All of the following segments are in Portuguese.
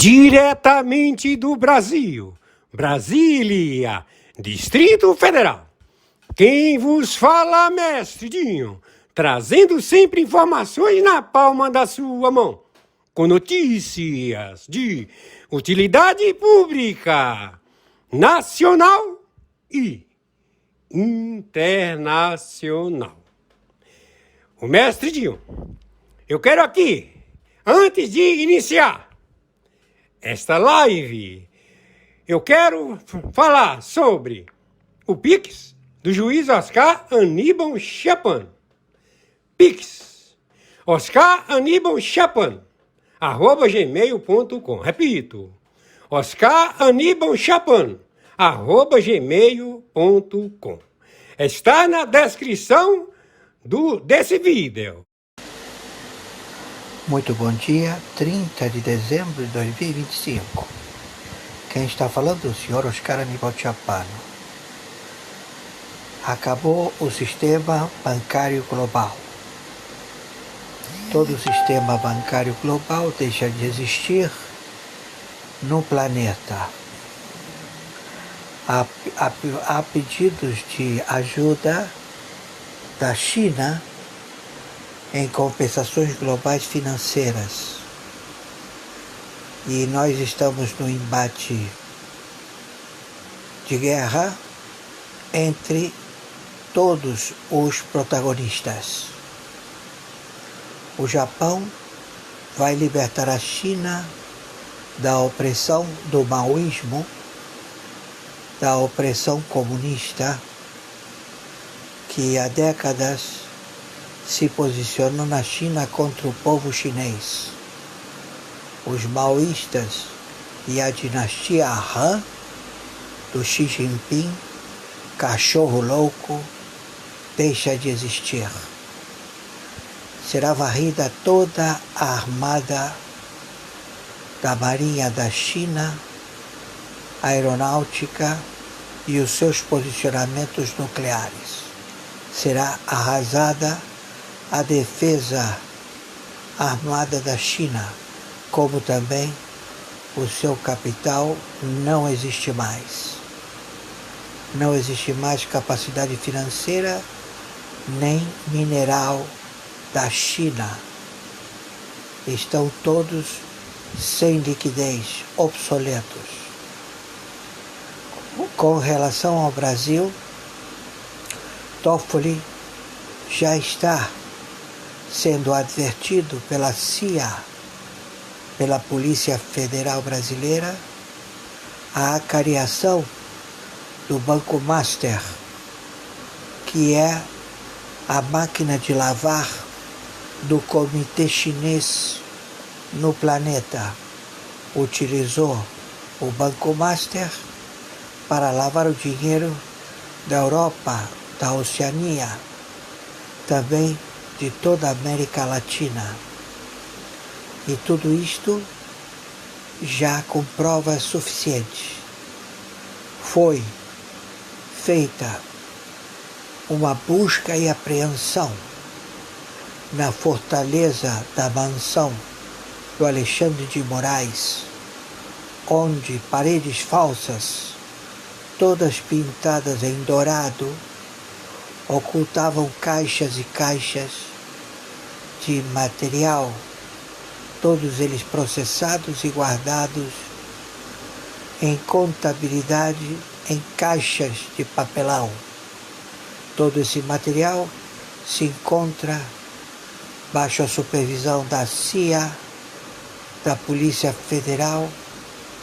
Diretamente do Brasil, Brasília, Distrito Federal. Quem vos fala, mestre Dinho, trazendo sempre informações na palma da sua mão, com notícias de utilidade pública, nacional e internacional. O mestre Dinho, eu quero aqui, antes de iniciar esta live, eu quero falar sobre o Pix do juiz Oscar Aníbal Chapan. Pix, Oscar Aníbal Chapan, @gmail.com. Repito, Oscar Aníbal Chapan, @gmail.com. Está na descrição desse vídeo. Muito bom dia, 30 de dezembro de 2025. Quem está falando é o senhor Oscar Aníbal Chapan. Acabou o sistema bancário global. Todo o sistema bancário global deixa de existir no planeta. Há pedidos de ajuda da China em compensações globais financeiras. E nós estamos no embate de guerra entre todos os protagonistas. O Japão vai libertar a China da opressão do maoísmo, da opressão comunista que há décadas se posicionam na China contra o povo chinês. Os maoístas e a dinastia Han do Xi Jinping, cachorro louco, deixa de existir. Será varrida toda a armada da Marinha da China, a aeronáutica e os seus posicionamentos nucleares. Será arrasada a defesa armada da China, como também o seu capital não existe mais. Não existe mais capacidade financeira nem mineral da China. Estão todos sem liquidez, obsoletos. Com relação ao Brasil, Toffoli já está sendo advertido pela CIA, pela Polícia Federal Brasileira, a acariação do Banco Master, que é a máquina de lavar do comitê chinês no planeta. Utilizou o Banco Master para lavar o dinheiro da Europa, da Oceania, também de toda a América Latina. E tudo isto já com provas suficientes. Foi feita uma busca e apreensão na fortaleza da mansão do Alexandre de Moraes, onde paredes falsas, todas pintadas em dourado, ocultavam caixas e caixas de material, todos eles processados e guardados em contabilidade em caixas de papelão. Todo esse material se encontra baixo a supervisão da CIA, da Polícia Federal,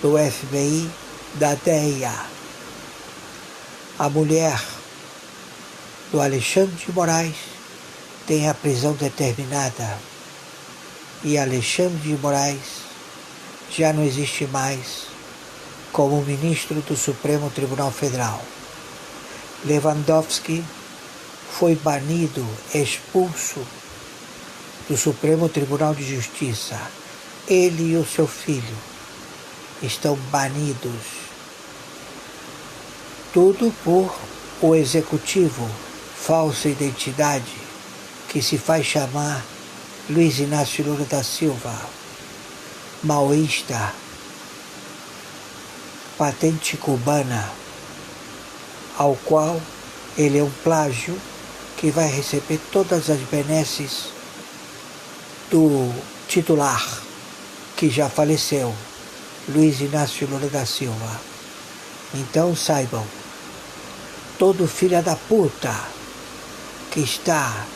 do FBI, da DEA. A mulher do Alexandre de Moraes tem a prisão determinada e Alexandre de Moraes já não existe mais como ministro do Supremo Tribunal Federal. Lewandowski foi banido, expulso do Supremo Tribunal de Justiça. Ele e o seu filho estão banidos. Tudo por o executivo, falsa identidade, que se faz chamar Luiz Inácio Lula da Silva, maoísta, patente cubana, ao qual ele é um plágio que vai receber todas as benesses do titular, que já faleceu, Luiz Inácio Lula da Silva. Então saibam, todo filho da puta que está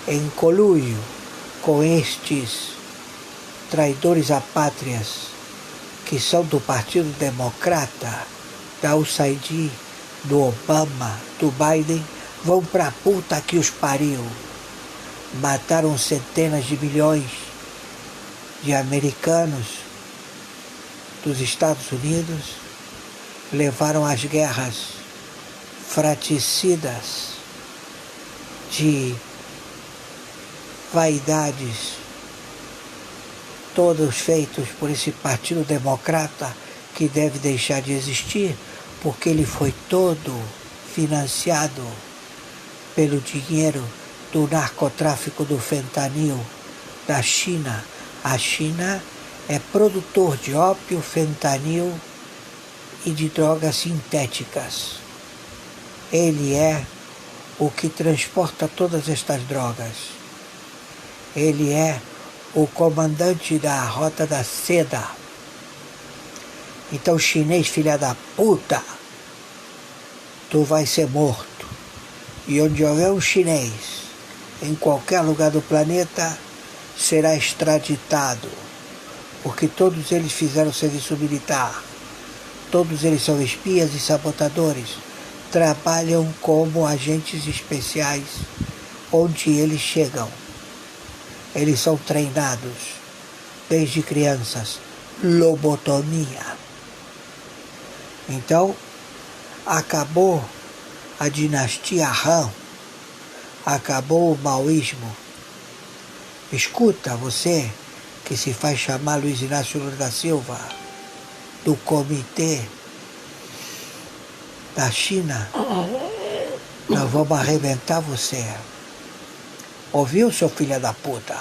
em conluio com estes traidores à pátria, que são do Partido Democrata, da USAID, do Obama, do Biden, vão pra puta que os pariu. Mataram centenas de milhões de americanos dos Estados Unidos, levaram às guerras fratricidas de vaidades, todos feitos por esse Partido Democrata, que deve deixar de existir, porque ele foi todo financiado pelo dinheiro do narcotráfico do fentanil da China. A China é produtor de ópio, fentanil e de drogas sintéticas. Ele é o que transporta todas estas drogas. Ele é o comandante da Rota da Seda. Então, chinês, filha da puta, tu vai ser morto. E onde houver um chinês, em qualquer lugar do planeta, será extraditado. Porque todos eles fizeram serviço militar. Todos eles são espias e sabotadores. Trabalham como agentes especiais onde eles chegam. Eles são treinados desde crianças. Lobotomia. Então, acabou a dinastia Han, acabou o maoísmo. Escuta, você que se faz chamar Luiz Inácio Lula da Silva, do comitê da China, nós vamos arrebentar você. Ouviu, seu filho da puta?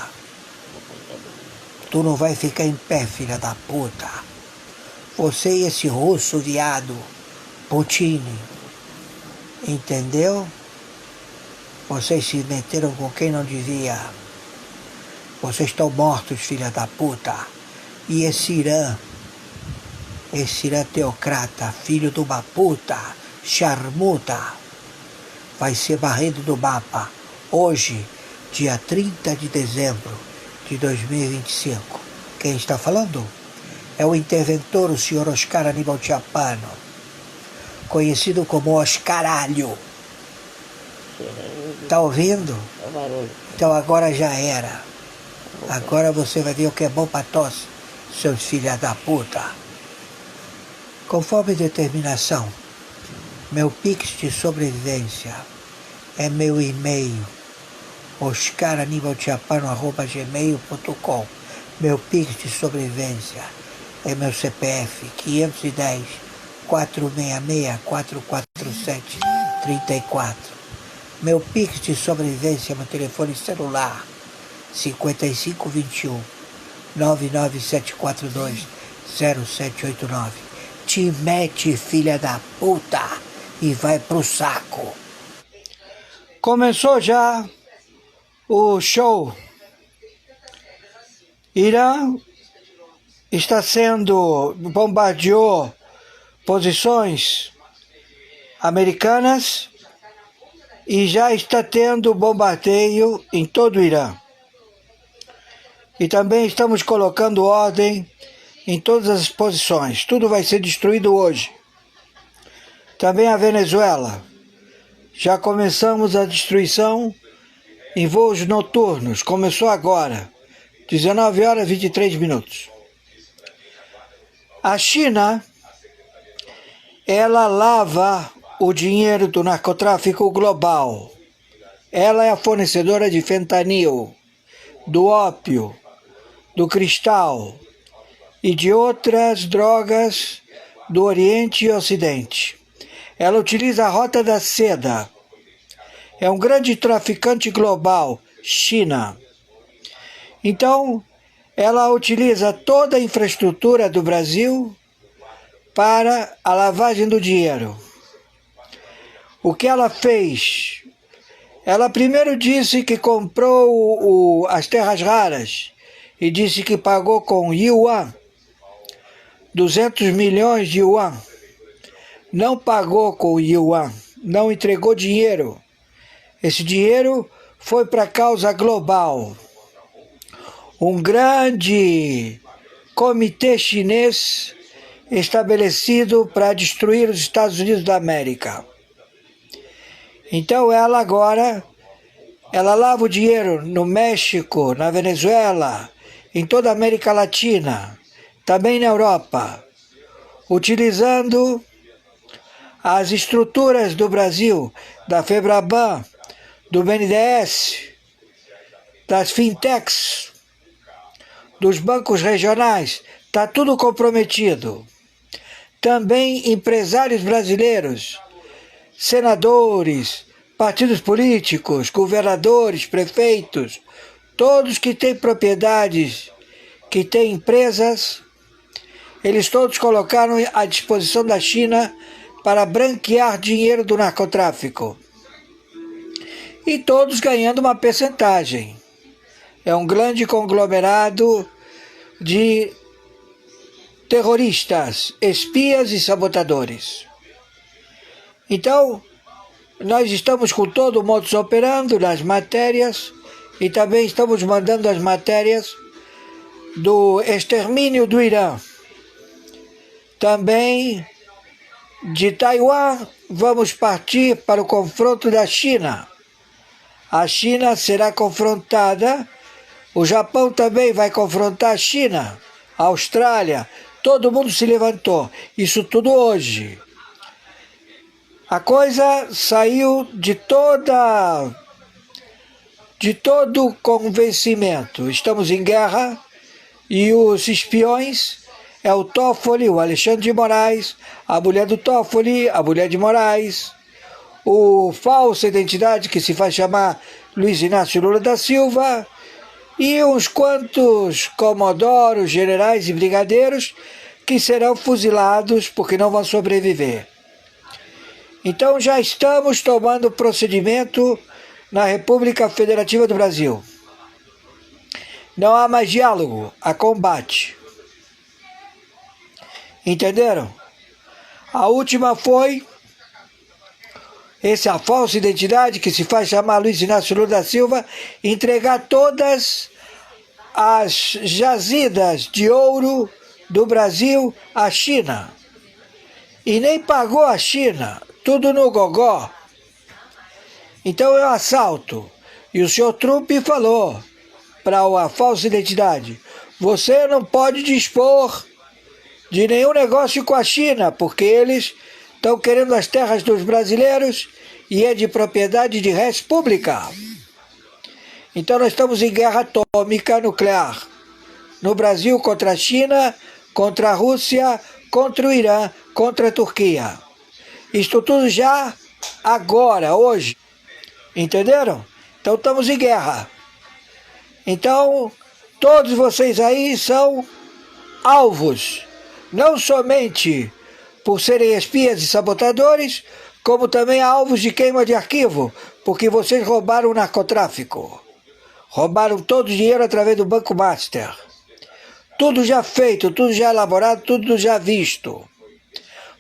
Tu não vai ficar em pé, filha da puta. Você e esse russo viado, Putin. Entendeu? Vocês se meteram com quem não devia. Vocês estão mortos, filha da puta. E esse Irã teocrata, filho de uma puta, charmuta, vai ser barrido do mapa. Hoje, dia 30 de dezembro de 2025. Quem está falando? É o interventor, o senhor Oscar Aníbal Chapano, conhecido como Oscaralho. Tá ouvindo? Então agora já era. Agora você vai ver o que é bom pra tosse, seus filhos da puta. Conforme determinação, meu Pix de sobrevivência é meu e-mail, oscaranibalchapano@gmail.com. Meu Pix de sobrevivência é meu CPF 510 466 447 34. Meu Pix de sobrevivência é meu telefone celular 5521 99742 0789. Te mete, filha da puta, e vai pro saco. Começou já o show. Irã bombardeou posições americanas e já está tendo bombardeio em todo o Irã. E também estamos colocando ordem em todas as posições. Tudo vai ser destruído hoje. Também a Venezuela. Já começamos a destruição em voos noturnos. Começou agora. 19 horas e 23 minutos. A China, ela lava o dinheiro do narcotráfico global. Ela é a fornecedora de fentanil, do ópio, do cristal e de outras drogas do Oriente e Ocidente. Ela utiliza a Rota da Seda. É um grande traficante global, China. Então, ela utiliza toda a infraestrutura do Brasil para a lavagem do dinheiro. O que ela fez? Ela primeiro disse que comprou as terras raras e disse que pagou com yuan, 200 milhões de yuan. Não pagou com yuan, não entregou dinheiro. Esse dinheiro foi para a causa global. Um grande comitê chinês estabelecido para destruir os Estados Unidos da América. Então ela agora, ela lava o dinheiro no México, na Venezuela, em toda a América Latina, também na Europa, utilizando as estruturas do Brasil, da FEBRABAN, do BNDES, das fintechs, dos bancos regionais, está tudo comprometido. Também empresários brasileiros, senadores, partidos políticos, governadores, prefeitos, todos que têm propriedades, que têm empresas, eles todos colocaram à disposição da China para branquear dinheiro do narcotráfico. E todos ganhando uma percentagem. É um grande conglomerado de terroristas, espias e sabotadores. Então, nós estamos com todo o modus operandi nas matérias e também estamos mandando as matérias do extermínio do Irã. Também de Taiwan vamos partir para o confronto da China. A China será confrontada, o Japão também vai confrontar a China, a Austrália, todo mundo se levantou. Isso tudo hoje. A coisa saiu de todo convencimento. Estamos em guerra e os espiões é o Toffoli, o Alexandre de Moraes, a mulher do Toffoli, a mulher de Moraes, o falsa identidade que se faz chamar Luiz Inácio Lula da Silva e uns quantos comodoros, generais e brigadeiros que serão fuzilados porque não vão sobreviver. Então já estamos tomando procedimento na República Federativa do Brasil. Não há mais diálogo, há combate. Entenderam? A última foi essa falsa identidade que se faz chamar Luiz Inácio Lula da Silva, entregar todas as jazidas de ouro do Brasil à China. E nem pagou a China, tudo no gogó. Então é um assalto. E o senhor Trump falou para a falsa identidade: você não pode dispor de nenhum negócio com a China, porque eles estão querendo as terras dos brasileiros e é de propriedade de res pública. Então nós estamos em guerra atômica nuclear. No Brasil contra a China, contra a Rússia, contra o Irã, contra a Turquia. Isto tudo já agora, hoje. Entenderam? Então estamos em guerra. Então todos vocês aí são alvos. Não somente por serem espias e sabotadores, como também alvos de queima de arquivo, porque vocês roubaram o narcotráfico. Roubaram todo o dinheiro através do Banco Master. Tudo já feito, tudo já elaborado, tudo já visto.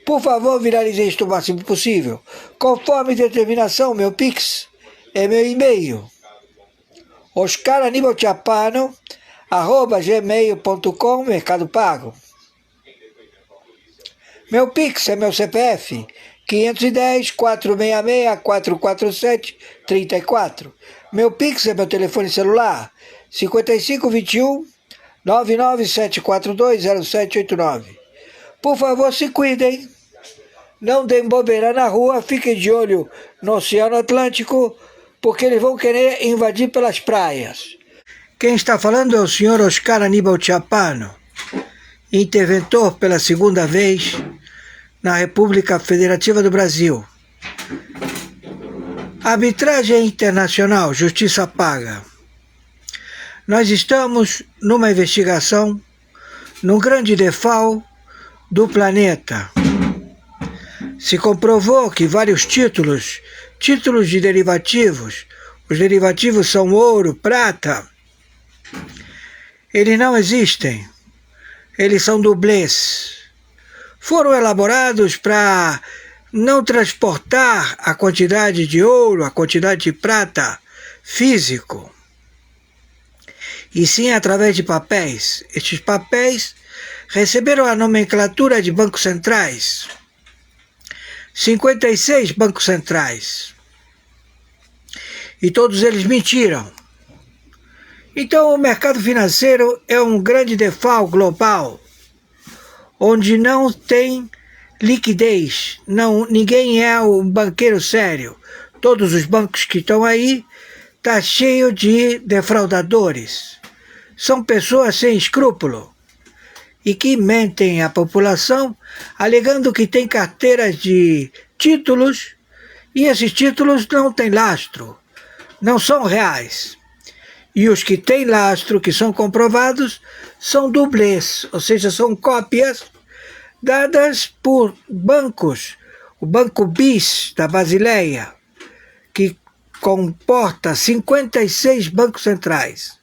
Por favor, viralizem isto o máximo possível. Conforme determinação, meu Pix é meu e-mail. oscaranibalchapano@gmail.com, Mercado Pago. Meu Pix é meu CPF, 510-466-447-34. Meu Pix é meu telefone celular, 5521-997420789. Por favor, se cuidem. Não deem bobeira na rua, fiquem de olho no Oceano Atlântico, porque eles vão querer invadir pelas praias. Quem está falando é o senhor Oscar Aníbal Chapano, interventor pela segunda vez na República Federativa do Brasil. Arbitragem internacional, justiça paga. Nós estamos numa investigação, num grande default do planeta. Se comprovou que vários títulos de derivativos, os derivativos são ouro, prata, eles não existem, eles são dublês. Foram elaborados para não transportar a quantidade de ouro, a quantidade de prata físico, e sim através de papéis. Estes papéis receberam a nomenclatura de bancos centrais. 56 bancos centrais. E todos eles mentiram. Então o mercado financeiro é um grande default global, onde não tem liquidez. Ninguém é um banqueiro sério. Todos os bancos que estão aí estão cheios de defraudadores. São pessoas sem escrúpulo e que mentem à população, alegando que tem carteiras de títulos, e esses títulos não têm lastro, não são reais. E os que têm lastro, que são comprovados, são dublês, ou seja, são cópias dadas por bancos. O Banco BIS da Basileia, que comporta 56 bancos centrais.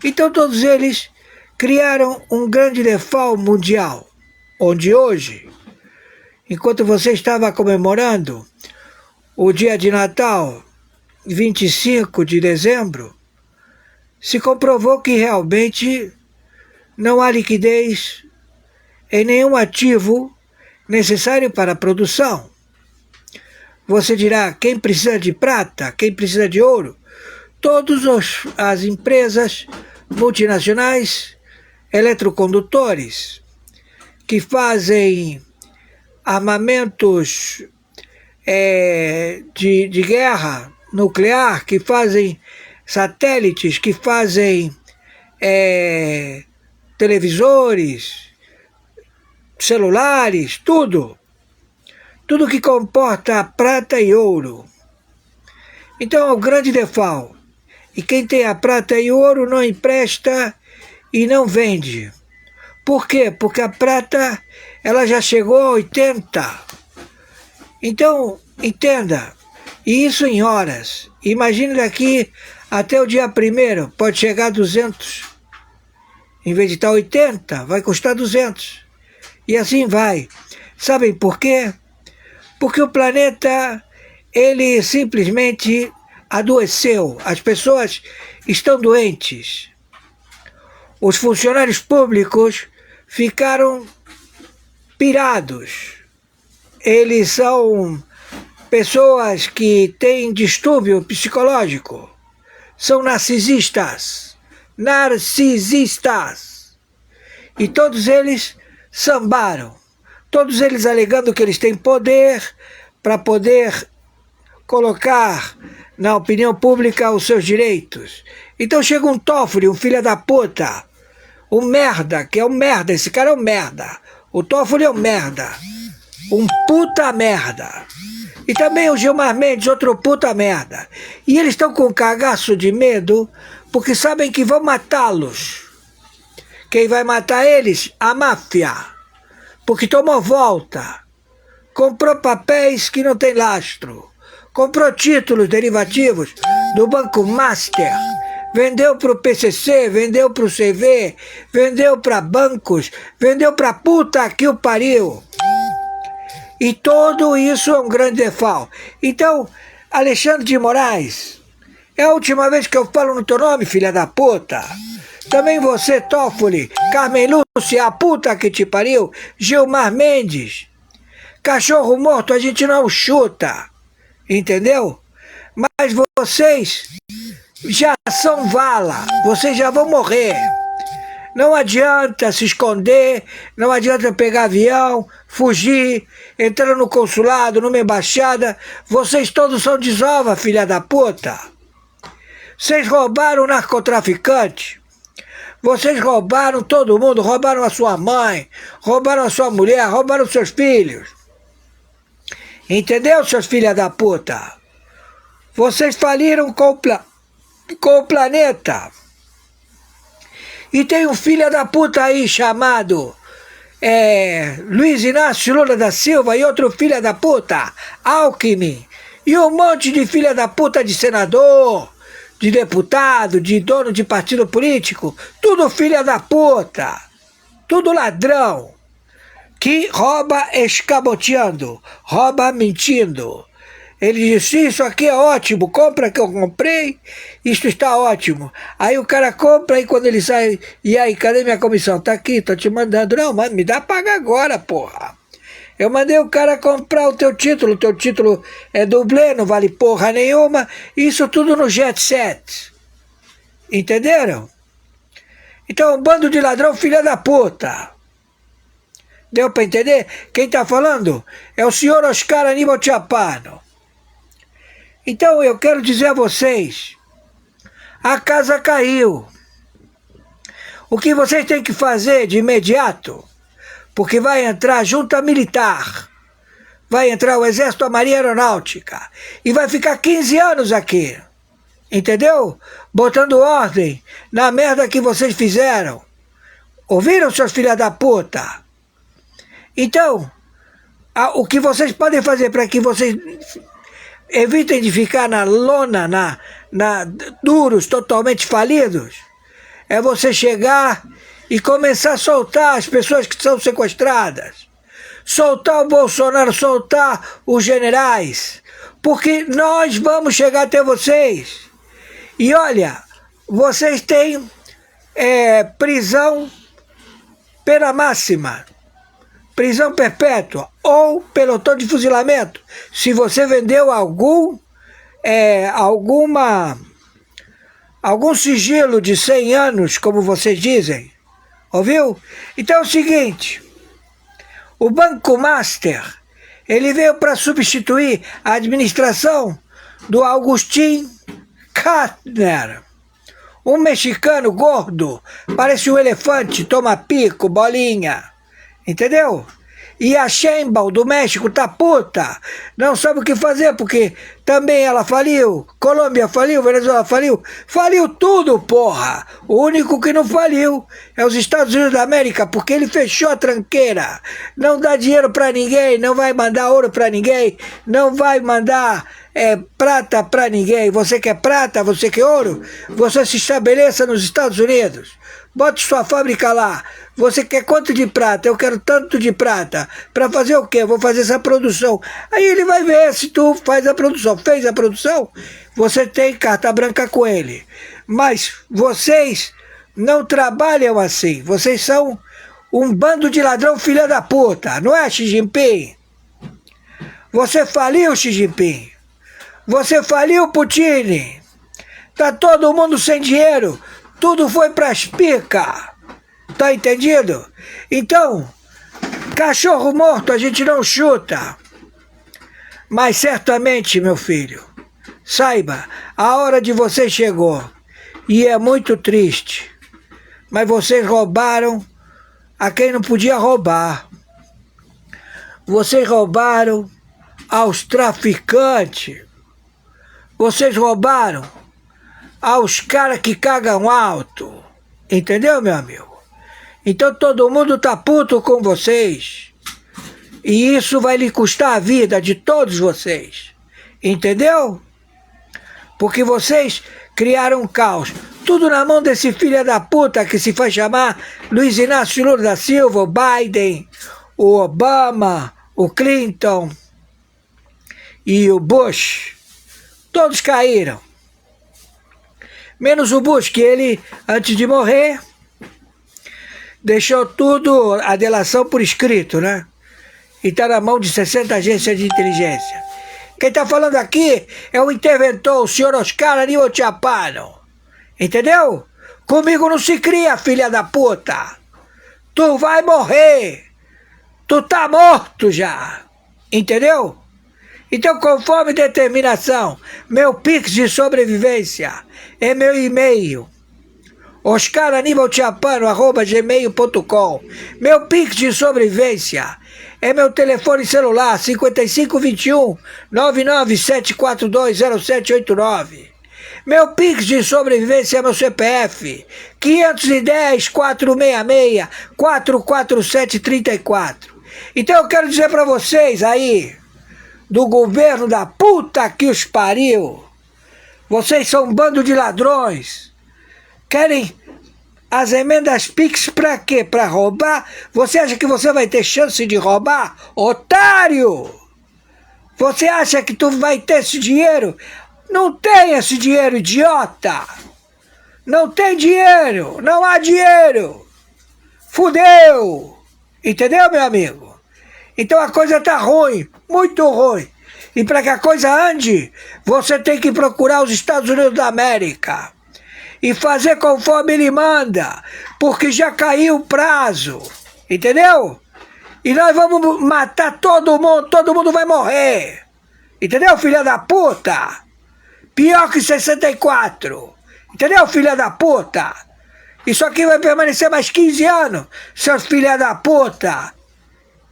Então todos eles criaram um grande default mundial, onde hoje, enquanto você estava comemorando o dia de Natal, 25 de dezembro, se comprovou que realmente não há liquidez em nenhum ativo necessário para a produção. Você dirá, quem precisa de prata, quem precisa de ouro? Todas as empresas multinacionais, eletrocondutores, que fazem armamentos de guerra nuclear, que fazem satélites, que fazem televisores, celulares, tudo que comporta prata e ouro. Então é o grande default. E quem tem a prata e o ouro não empresta e não vende. Por quê? Porque a prata ela já chegou a 80. Então, entenda, e isso em horas. Imagine daqui até o dia 1º, pode chegar a 200. Em vez de estar 80, vai custar 200. E assim vai. Sabem por quê? Porque o planeta, ele simplesmente adoeceu. As pessoas estão doentes. Os funcionários públicos ficaram pirados. Eles são pessoas que têm distúrbio psicológico. São narcisistas. Narcisistas. E todos eles sambaram. Todos eles alegando que eles têm poder para poder colocar na opinião pública os seus direitos. Então chega um Toffoli, um filho da puta, um merda, que é um merda, esse cara é um merda. O Toffoli é um merda. Um puta merda. E também o Gilmar Mendes, outro puta merda. E eles estão com um cagaço de medo, porque sabem que vão matá-los. Quem vai matar eles? A máfia. Porque tomou volta. Comprou papéis que não tem lastro. Comprou títulos derivativos do Banco Master. Vendeu para o PCC, vendeu para o CV, vendeu para bancos, vendeu para puta que o pariu. E tudo isso é um grande default. Então, Alexandre de Moraes, é a última vez que eu falo no teu nome, filha da puta. Também você, Toffoli, Carmen Lúcia, a puta que te pariu, Gilmar Mendes. Cachorro morto a gente não chuta, entendeu? Mas vocês já são vala, vocês já vão morrer. Não adianta se esconder, não adianta pegar avião, fugir, entrar no consulado, numa embaixada. Vocês todos são desova, filha da puta. Vocês roubaram o narcotraficante. Vocês roubaram todo mundo, roubaram a sua mãe, roubaram a sua mulher, roubaram os seus filhos. Entendeu, seus filha da puta? Vocês faliram com o planeta. E tem um filho da puta aí chamado Luiz Inácio Lula da Silva e outro filho da puta, Alckmin, e um monte de filha da puta de senador, de deputado, de dono de partido político, tudo filha da puta, tudo ladrão, que rouba escamoteando, rouba mentindo. Ele disse, isso aqui é ótimo, compra que eu comprei, isso está ótimo. Aí o cara compra e quando ele sai, e aí, cadê minha comissão? Tá aqui, tô te mandando. Não, mas me dá paga agora, porra. Eu mandei o cara comprar o teu título é dublê, não vale porra nenhuma, isso tudo no jet set. Entenderam? Então, um bando de ladrão, filha da puta. Deu pra entender? Quem tá falando é o senhor Oscar Aníbal Chapano. Então eu quero dizer a vocês, a casa caiu. O que vocês têm que fazer de imediato, porque vai entrar a junta militar, vai entrar o Exército, a Marinha Aeronáutica, e vai ficar 15 anos aqui, entendeu? Botando ordem na merda que vocês fizeram. Ouviram, seus filha da puta? Então, o que vocês podem fazer para que vocês evitem de ficar na lona, duros, totalmente falidos, é você chegar e começar a soltar as pessoas que são sequestradas, soltar o Bolsonaro, soltar os generais, porque nós vamos chegar até vocês. E olha, vocês têm prisão, pena máxima, prisão perpétua ou pelotão de fuzilamento, se você vendeu algum sigilo de 100 anos, como vocês dizem. Ouviu? Então é o seguinte, o Banco Master, ele veio para substituir a administração do Agustín Carstens, um mexicano gordo, parece um elefante, toma pico, bolinha. Entendeu? E a Sheinbaum do México tá puta, não sabe o que fazer, porque também ela faliu, Colômbia faliu, Venezuela faliu, faliu tudo, porra. O único que não faliu é os Estados Unidos da América, porque ele fechou a tranqueira, não dá dinheiro pra ninguém, não vai mandar ouro pra ninguém, não vai mandar prata pra ninguém. Você quer prata, você quer ouro, você se estabeleça nos Estados Unidos. Bote sua fábrica lá. Você quer quanto de prata? Eu quero tanto de prata. Para fazer o quê? Eu vou fazer essa produção. Aí ele vai ver se tu faz a produção. Fez a produção? Você tem carta branca com ele. Mas vocês não trabalham assim. Vocês são um bando de ladrão filha da puta. Não é, Xi Jinping? Você faliu, Xi Jinping. Você faliu, Putin. Tá todo mundo sem dinheiro. Tudo foi pras pica. Tá entendido? Então, cachorro morto a gente não chuta. Mas certamente, meu filho, saiba, a hora de você chegou. E é muito triste. Mas vocês roubaram a quem não podia roubar. Vocês roubaram aos traficantes. Vocês roubaram aos caras que cagam alto. Entendeu, meu amigo? Então todo mundo tá puto com vocês. E isso vai lhe custar a vida de todos vocês. Entendeu? Porque vocês criaram um caos. Tudo na mão desse filho da puta que se faz chamar Luiz Inácio Lula da Silva, o Biden, o Obama, o Clinton e o Bush. Todos caíram. Menos o Bush, que ele, antes de morrer, deixou tudo, a delação por escrito, né? E está na mão de 60 agências de inteligência. Quem está falando aqui é o interventor, o senhor Oscar Aníbal Chapano. Entendeu? Comigo não se cria, filha da puta. Tu vai morrer. Tu tá morto já. Entendeu? Então, conforme determinação, meu Pix de sobrevivência é meu e-mail, oscaranibalchapano@gmail.com. Meu Pix de sobrevivência é meu telefone celular, 5521 997420789. Meu Pix de sobrevivência é meu CPF, 510-466-447-34. Então eu quero dizer para vocês aí, do governo da puta que os pariu, vocês são um bando de ladrões. Querem as emendas Pix pra quê? Pra roubar? Você acha que você vai ter chance de roubar? Otário! Você acha que tu vai ter esse dinheiro? Não tem esse dinheiro, idiota! Não tem dinheiro! Não há dinheiro! Fudeu! Entendeu, meu amigo? Então a coisa tá ruim, muito ruim. E para que a coisa ande, você tem que procurar os Estados Unidos da América e fazer conforme ele manda, porque já caiu o prazo, entendeu? E nós vamos matar todo mundo vai morrer, entendeu, filha da puta? Pior que 64, entendeu, filha da puta? Isso aqui vai permanecer mais 15 anos, seus filha da puta,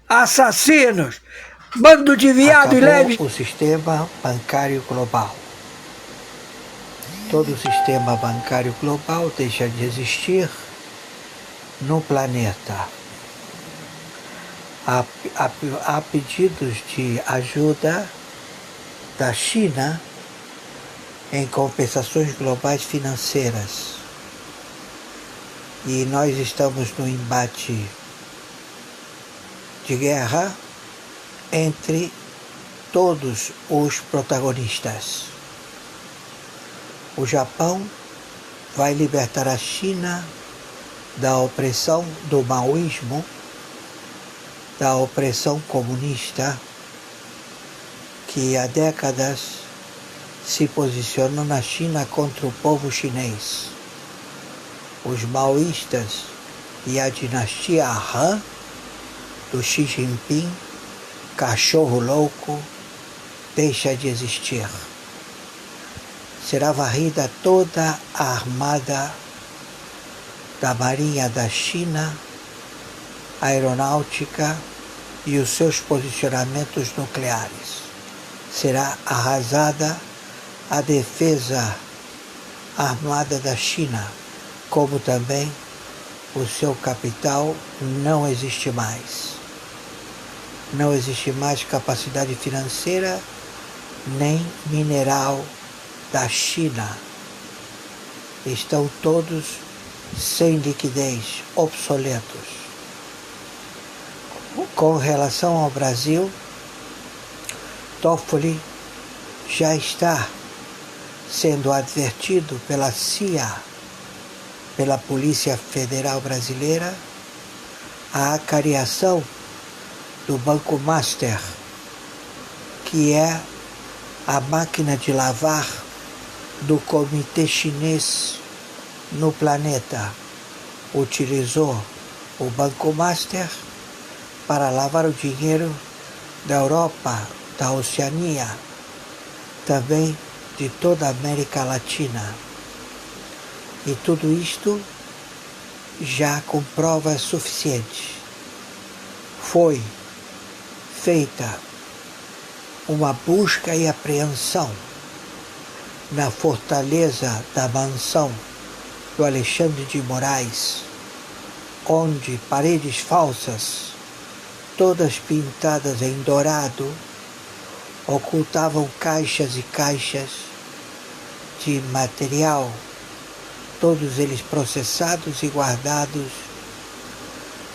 assassinos, bando de viado e leve. O sistema bancário global. Todo o sistema bancário global deixa de existir no planeta. Há pedidos de ajuda da China em compensações globais financeiras. E nós estamos no embate de guerra entre todos os protagonistas. O Japão vai libertar a China da opressão do maoísmo, da opressão comunista, que há décadas se posicionou na China contra o povo chinês. Os maoístas e a dinastia Han do Xi Jinping, cachorro louco, deixa de existir. Será varrida toda a armada da Marinha da China, a aeronáutica e os seus posicionamentos nucleares. Será arrasada a defesa armada da China, como também o seu capital não existe mais. Não existe mais capacidade financeira nem mineral da China. Estão todos sem liquidez, obsoletos. Com relação ao Brasil, Toffoli já está sendo advertido pela CIA, pela Polícia Federal Brasileira, a acariação do Banco Master, que é a máquina de lavar do Comitê Chinês no planeta. Utilizou o Banco Master para lavar o dinheiro da Europa, da Oceania, também de toda a América Latina. E tudo isto já com provas suficientes. Foi feita uma busca e apreensão na fortaleza da mansão do Alexandre de Moraes, onde paredes falsas, todas pintadas em dourado, ocultavam caixas e caixas de material, todos eles processados e guardados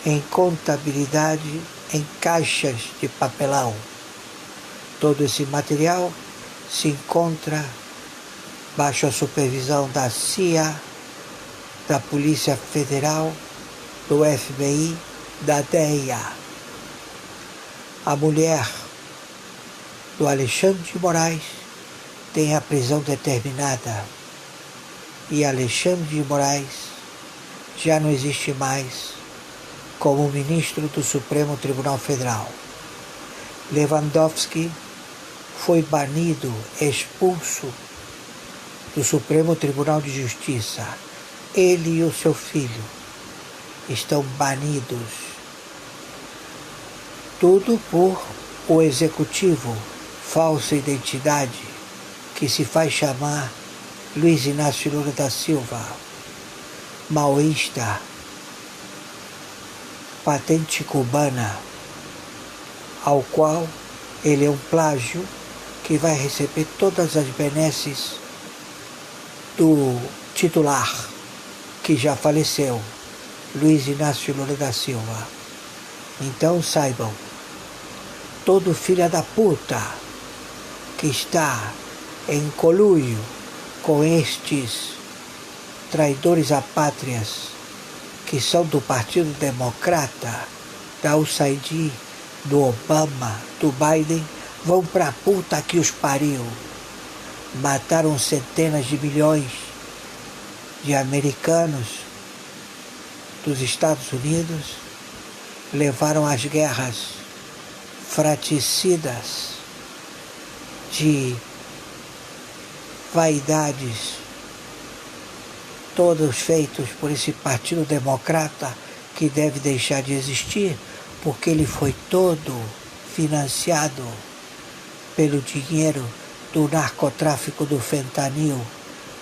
em contabilidade em caixas de papelão. Todo esse material se encontra baixo a supervisão da CIA, da Polícia Federal, do FBI, da DEA. A mulher do Alexandre de Moraes tem a prisão determinada e Alexandre de Moraes já não existe mais como ministro do Supremo Tribunal Federal. Lewandowski foi banido, expulso do Supremo Tribunal de Justiça. Ele e o seu filho estão banidos. Tudo por o executivo, falsa identidade, que se faz chamar Luiz Inácio Lula da Silva, maoísta, patente cubana, ao qual ele é um plágio que vai receber todas as benesses do titular, que já faleceu, Luiz Inácio Lula da Silva. Então saibam, todo filho da puta que está em conluio com estes traidores à pátria que são do Partido Democrata, da USAID, do Obama, do Biden, vão pra puta que os pariu. Mataram centenas de milhões de americanos dos Estados Unidos, levaram às guerras fratricidas de vaidades, todos feitos por esse Partido Democrata que deve deixar de existir, porque ele foi todo financiado pelo dinheiro do narcotráfico do fentanil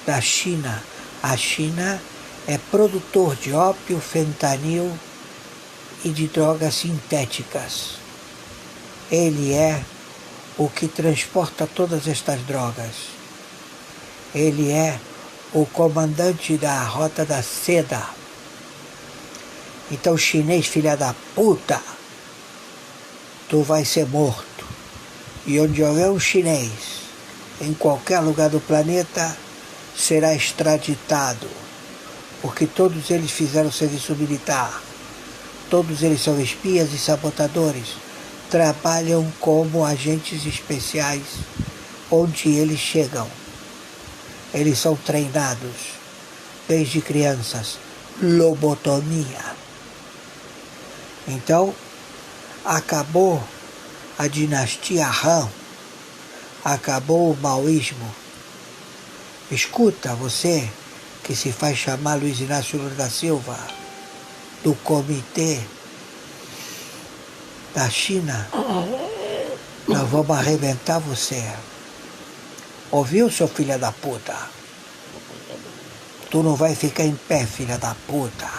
da China. A China é produtor de ópio, fentanil e de drogas sintéticas. Ele é o que transporta todas estas drogas. Ele é o comandante da Rota da Seda. Então, chinês, filha da puta, tu vai ser morto. E onde houver um chinês, em qualquer lugar do planeta, será extraditado. Porque todos eles fizeram serviço militar. Todos eles são espias e sabotadores. Trabalham como agentes especiais onde eles chegam. Eles são treinados desde crianças. Lobotomia. Então, acabou a dinastia Han, acabou o maoísmo. Escuta, você que se faz chamar Luiz Inácio Lula da Silva, do comitê da China, nós vamos arrebentar você. Ouviu, seu filho da puta? Tu não vai ficar em pé, filha da puta.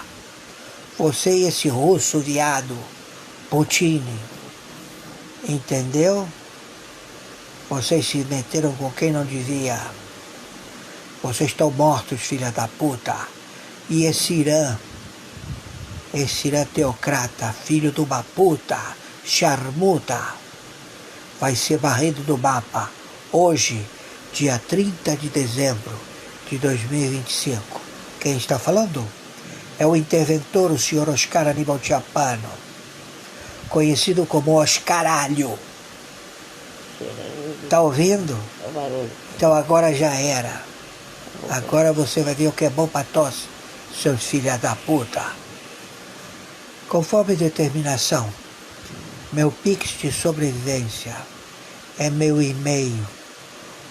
Você e esse russo viado, Putin. Entendeu? Vocês se meteram com quem não devia. Vocês estão mortos, filha da puta. E esse Irã teocrata, filho de uma puta, charmuta, vai ser varrido do mapa. Hoje, dia 30 de dezembro de 2025. Quem está falando? É o interventor, o senhor Oscar Aníbal Chapano, conhecido como Oscaralho. Tá ouvindo? Então agora já era. Agora você vai ver o que é bom pra tosse, seus filhos da puta. Conforme determinação, meu Pix de sobrevivência é meu e-mail,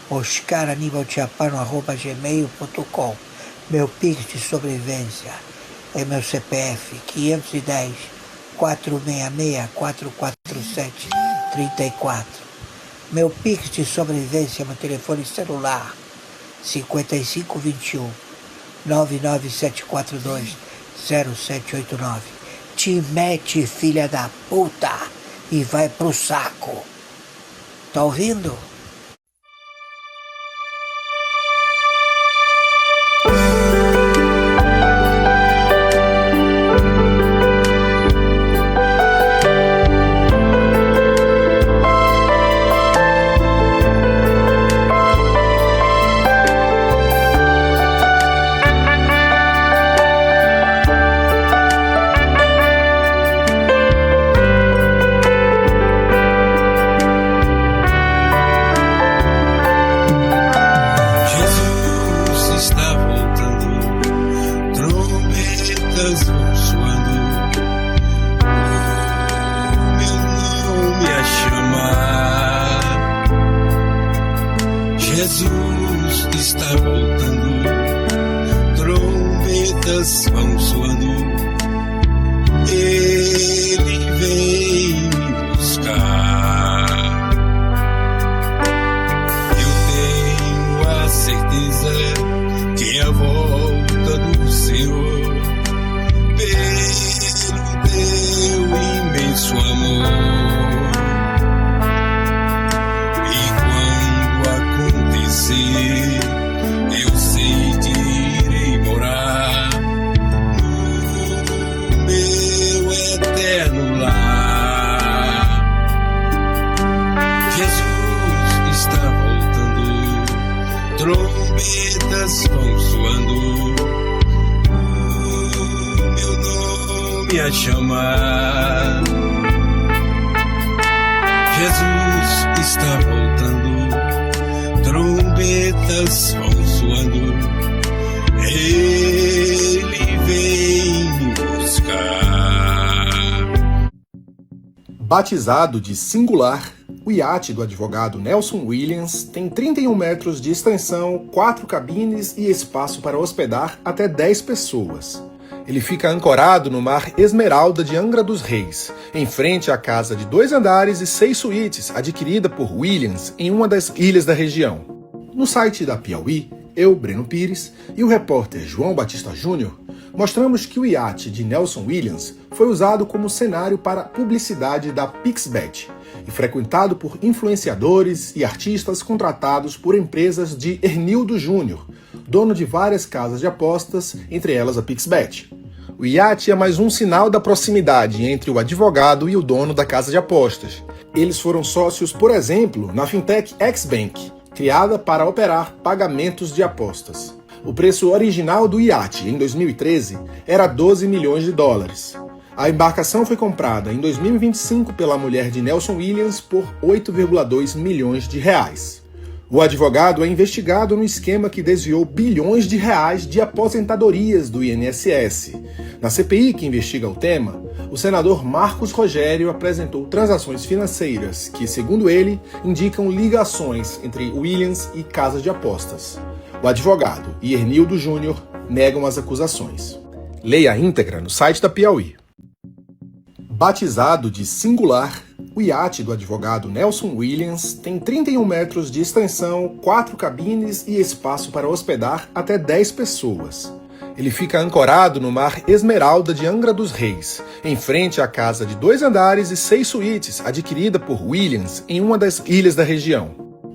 oscaranibalchapano@gmail.com. Meu Pix de sobrevivência é meu CPF 510 466 447 34. Meu Pix de sobrevivência é meu telefone celular 5521 99742 0789. Te mete, filha da puta, e vai pro saco. Tá ouvindo? Jesus está voltando, trombetas vão soando, Ele vem me buscar. Eu tenho a certeza eu sei que irei morar no meu eterno lar. Jesus está voltando, trombetas vão soando, o meu nome a chamar. Jesus está voltando, trombetas vão soando, Ele vem me buscar. Batizado de Singular, o iate do advogado Nelson Williams tem 31 metros de extensão, 4 cabines e espaço para hospedar até 10 pessoas. Ele fica ancorado no mar Esmeralda de Angra dos Reis, em frente à casa de 2 andares e 6 suítes, adquirida por Williams em uma das ilhas da região. No site da Piauí, eu, Breno Pires, e o repórter João Batista Júnior, mostramos que o iate de Nelson Williams foi usado como cenário para publicidade da Pixbet e frequentado por influenciadores e artistas contratados por empresas de Hernildo Júnior, dono de várias casas de apostas, entre elas a Pixbet. O iate é mais um sinal da proximidade entre o advogado e o dono da casa de apostas. Eles foram sócios, por exemplo, na fintech Xbank, criada para operar pagamentos de apostas. O preço original do iate, em 2013, era 12 milhões de dólares. A embarcação foi comprada em 2025 pela mulher de Nelson Williams por 8,2 milhões de reais. O advogado é investigado no esquema que desviou bilhões de reais de aposentadorias do INSS. Na CPI que investiga o tema, o senador Marcos Rogério apresentou transações financeiras que, segundo ele, indicam ligações entre Williams e casas de apostas. O advogado e Hernildo Júnior negam as acusações. Leia a íntegra no site da Piauí. Batizado de Singular, o iate do advogado Nelson Williams tem 31 metros de extensão, 4 cabines e espaço para hospedar até 10 pessoas. Ele fica ancorado no mar Esmeralda de Angra dos Reis, em frente à casa de 2 andares e 6 suítes, adquirida por Williams em uma das ilhas da região.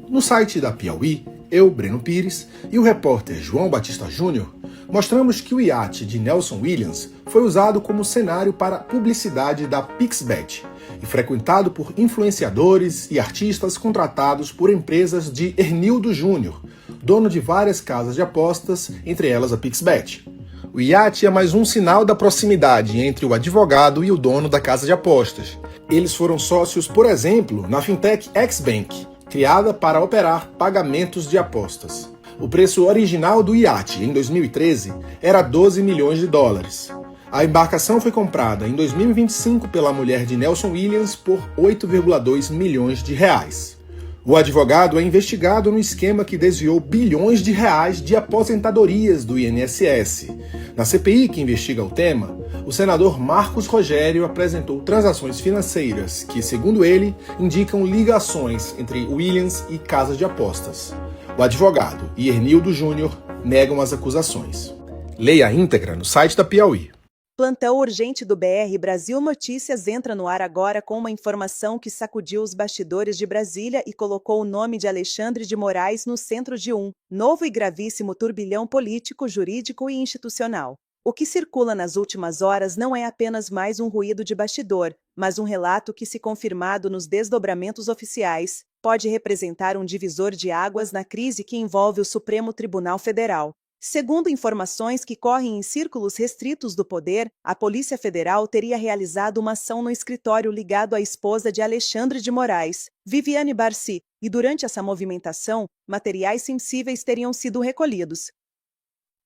No site da Piauí, eu, Breno Pires, e o repórter João Batista Júnior, mostramos que o iate de Nelson Williams foi usado como cenário para publicidade da Pixbet e frequentado por influenciadores e artistas contratados por empresas de Hernildo Júnior, dono de várias casas de apostas, entre elas a Pixbet. O iate é mais um sinal da proximidade entre o advogado e o dono da casa de apostas. Eles foram sócios, por exemplo, na fintech Xbank, criada para operar pagamentos de apostas. O preço original do iate, em 2013, era 12 milhões de dólares. A embarcação foi comprada em 2025 pela mulher de Nelson Williams por 8,2 milhões de reais. O advogado é investigado no esquema que desviou bilhões de reais de aposentadorias do INSS. Na CPI que investiga o tema, o senador Marcos Rogério apresentou transações financeiras que, segundo ele, indicam ligações entre Williams e casas de apostas. O advogado e Hernildo Júnior negam as acusações. Leia a íntegra no site da Piauí. Plantão urgente do BR Brasil Notícias entra no ar agora com uma informação que sacudiu os bastidores de Brasília e colocou o nome de Alexandre de Moraes no centro de um novo e gravíssimo turbilhão político, jurídico e institucional. O que circula nas últimas horas não é apenas mais um ruído de bastidor, mas um relato que, se confirmado nos desdobramentos oficiais, pode representar um divisor de águas na crise que envolve o Supremo Tribunal Federal. Segundo informações que correm em círculos restritos do poder, a Polícia Federal teria realizado uma ação no escritório ligado à esposa de Alexandre de Moraes, Viviane Barci, e durante essa movimentação, materiais sensíveis teriam sido recolhidos.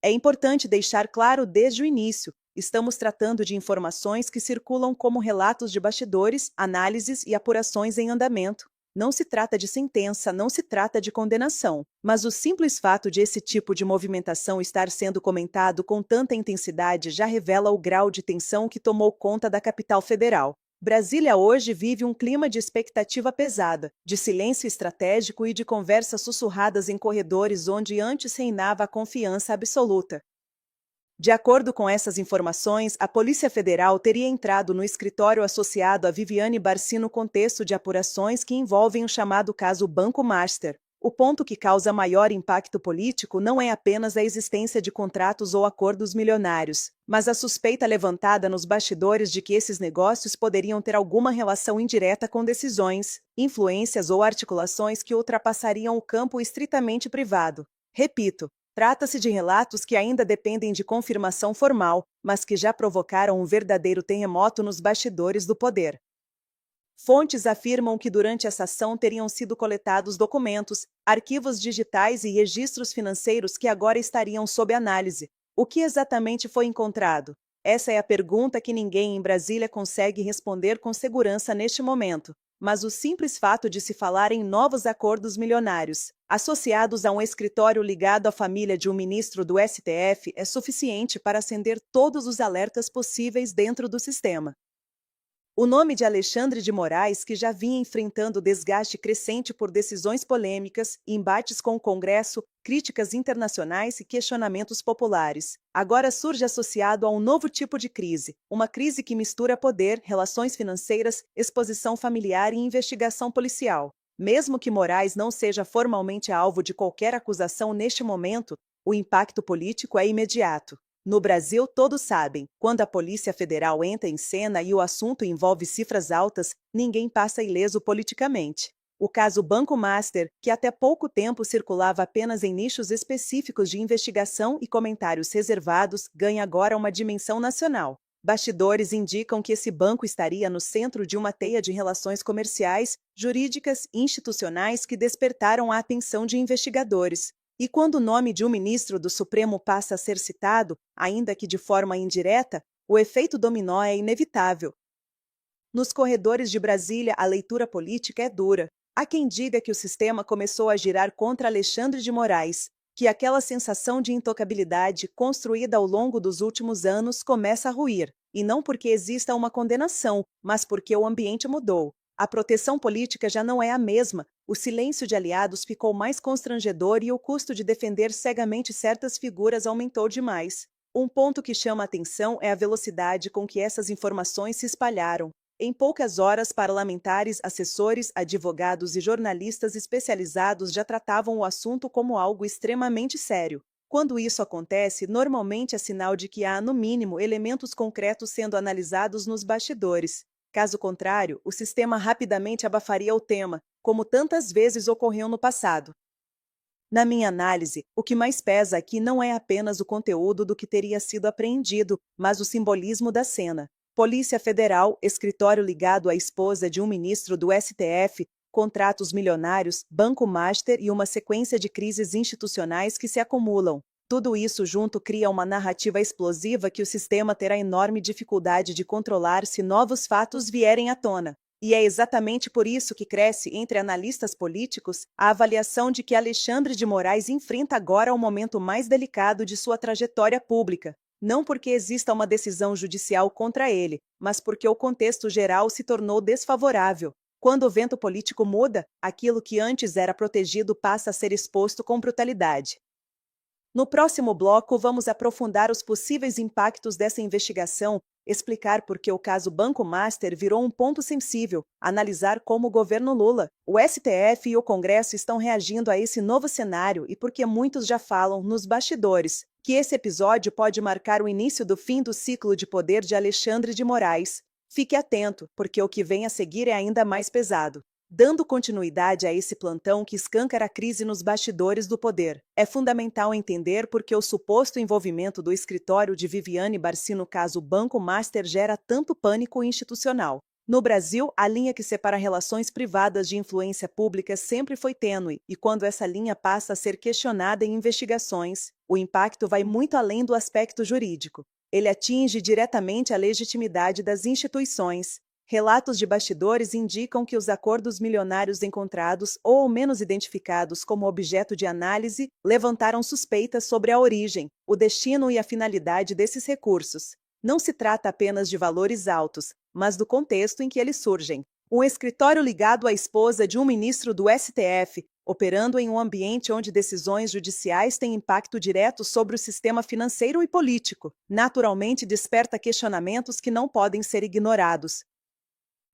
É importante deixar claro desde o início, estamos tratando de informações que circulam como relatos de bastidores, análises e apurações em andamento. Não se trata de sentença, não se trata de condenação, mas o simples fato de esse tipo de movimentação estar sendo comentado com tanta intensidade já revela o grau de tensão que tomou conta da capital federal. Brasília hoje vive um clima de expectativa pesada, de silêncio estratégico e de conversas sussurradas em corredores onde antes reinava a confiança absoluta. De acordo com essas informações, a Polícia Federal teria entrado no escritório associado a Viviane Barci no contexto de apurações que envolvem o chamado caso Banco Master. O ponto que causa maior impacto político não é apenas a existência de contratos ou acordos milionários, mas a suspeita levantada nos bastidores de que esses negócios poderiam ter alguma relação indireta com decisões, influências ou articulações que ultrapassariam o campo estritamente privado. Repito, trata-se de relatos que ainda dependem de confirmação formal, mas que já provocaram um verdadeiro terremoto nos bastidores do poder. Fontes afirmam que durante essa ação teriam sido coletados documentos, arquivos digitais e registros financeiros que agora estariam sob análise. O que exatamente foi encontrado? Essa é a pergunta que ninguém em Brasília consegue responder com segurança neste momento. Mas o simples fato de se falar em novos acordos milionários, associados a um escritório ligado à família de um ministro do STF, é suficiente para acender todos os alertas possíveis dentro do sistema. O nome de Alexandre de Moraes, que já vinha enfrentando desgaste crescente por decisões polêmicas, embates com o Congresso, críticas internacionais e questionamentos populares, agora surge associado a um novo tipo de crise, uma crise que mistura poder, relações financeiras, exposição familiar e investigação policial. Mesmo que Moraes não seja formalmente alvo de qualquer acusação neste momento, o impacto político é imediato. No Brasil, todos sabem, quando a Polícia Federal entra em cena e o assunto envolve cifras altas, ninguém passa ileso politicamente. O caso Banco Master, que até pouco tempo circulava apenas em nichos específicos de investigação e comentários reservados, ganha agora uma dimensão nacional. Bastidores indicam que esse banco estaria no centro de uma teia de relações comerciais, jurídicas e institucionais que despertaram a atenção de investigadores. E quando o nome de um ministro do Supremo passa a ser citado, ainda que de forma indireta, o efeito dominó é inevitável. Nos corredores de Brasília, a leitura política é dura. Há quem diga que o sistema começou a girar contra Alexandre de Moraes, que aquela sensação de intocabilidade construída ao longo dos últimos anos começa a ruir, e não porque exista uma condenação, mas porque o ambiente mudou. A proteção política já não é a mesma, o silêncio de aliados ficou mais constrangedor e o custo de defender cegamente certas figuras aumentou demais. Um ponto que chama a atenção é a velocidade com que essas informações se espalharam. Em poucas horas, parlamentares, assessores, advogados e jornalistas especializados já tratavam o assunto como algo extremamente sério. Quando isso acontece, normalmente é sinal de que há, no mínimo, elementos concretos sendo analisados nos bastidores. Caso contrário, o sistema rapidamente abafaria o tema, como tantas vezes ocorreu no passado. Na minha análise, o que mais pesa aqui não é apenas o conteúdo do que teria sido apreendido, mas o simbolismo da cena. Polícia Federal, escritório ligado à esposa de um ministro do STF, contratos milionários, Banco Master e uma sequência de crises institucionais que se acumulam. Tudo isso junto cria uma narrativa explosiva que o sistema terá enorme dificuldade de controlar se novos fatos vierem à tona. E é exatamente por isso que cresce entre analistas políticos a avaliação de que Alexandre de Moraes enfrenta agora o momento mais delicado de sua trajetória pública. Não porque exista uma decisão judicial contra ele, mas porque o contexto geral se tornou desfavorável. Quando o vento político muda, aquilo que antes era protegido passa a ser exposto com brutalidade. No próximo bloco, vamos aprofundar os possíveis impactos dessa investigação, explicar por que o caso Banco Master virou um ponto sensível, analisar como o governo Lula, o STF e o Congresso estão reagindo a esse novo cenário e por que muitos já falam, nos bastidores, que esse episódio pode marcar o início do fim do ciclo de poder de Alexandre de Moraes. Fique atento, porque o que vem a seguir é ainda mais pesado. Dando continuidade a esse plantão que escancara a crise nos bastidores do poder, é fundamental entender por que o suposto envolvimento do escritório de Viviane Barci no caso Banco Master gera tanto pânico institucional. No Brasil, a linha que separa relações privadas de influência pública sempre foi tênue, e quando essa linha passa a ser questionada em investigações, o impacto vai muito além do aspecto jurídico. Ele atinge diretamente a legitimidade das instituições. Relatos de bastidores indicam que os acordos milionários encontrados, ou ao menos identificados como objeto de análise, levantaram suspeitas sobre a origem, o destino e a finalidade desses recursos. Não se trata apenas de valores altos, mas do contexto em que eles surgem. Um escritório ligado à esposa de um ministro do STF, operando em um ambiente onde decisões judiciais têm impacto direto sobre o sistema financeiro e político, naturalmente desperta questionamentos que não podem ser ignorados.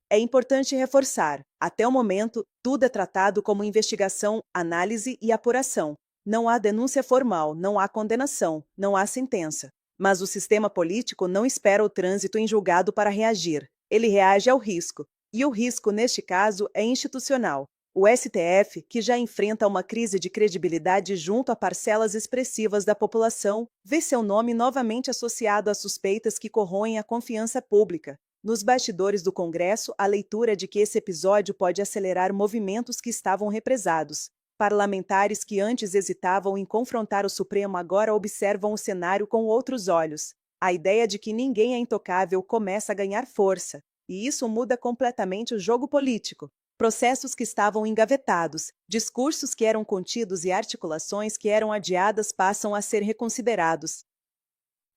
É importante reforçar, até o momento, tudo é tratado como investigação, análise e apuração. Não há denúncia formal, não há condenação, não há sentença. Mas o sistema político não espera o trânsito em julgado para reagir. Ele reage ao risco. E o risco, neste caso, é institucional. O STF, que já enfrenta uma crise de credibilidade junto a parcelas expressivas da população, vê seu nome novamente associado a suspeitas que corroem a confiança pública. Nos bastidores do Congresso, a leitura de que esse episódio pode acelerar movimentos que estavam represados. Parlamentares que antes hesitavam em confrontar o Supremo agora observam o cenário com outros olhos. A ideia de que ninguém é intocável começa a ganhar força. E isso muda completamente o jogo político. Processos que estavam engavetados, discursos que eram contidos e articulações que eram adiadas passam a ser reconsiderados.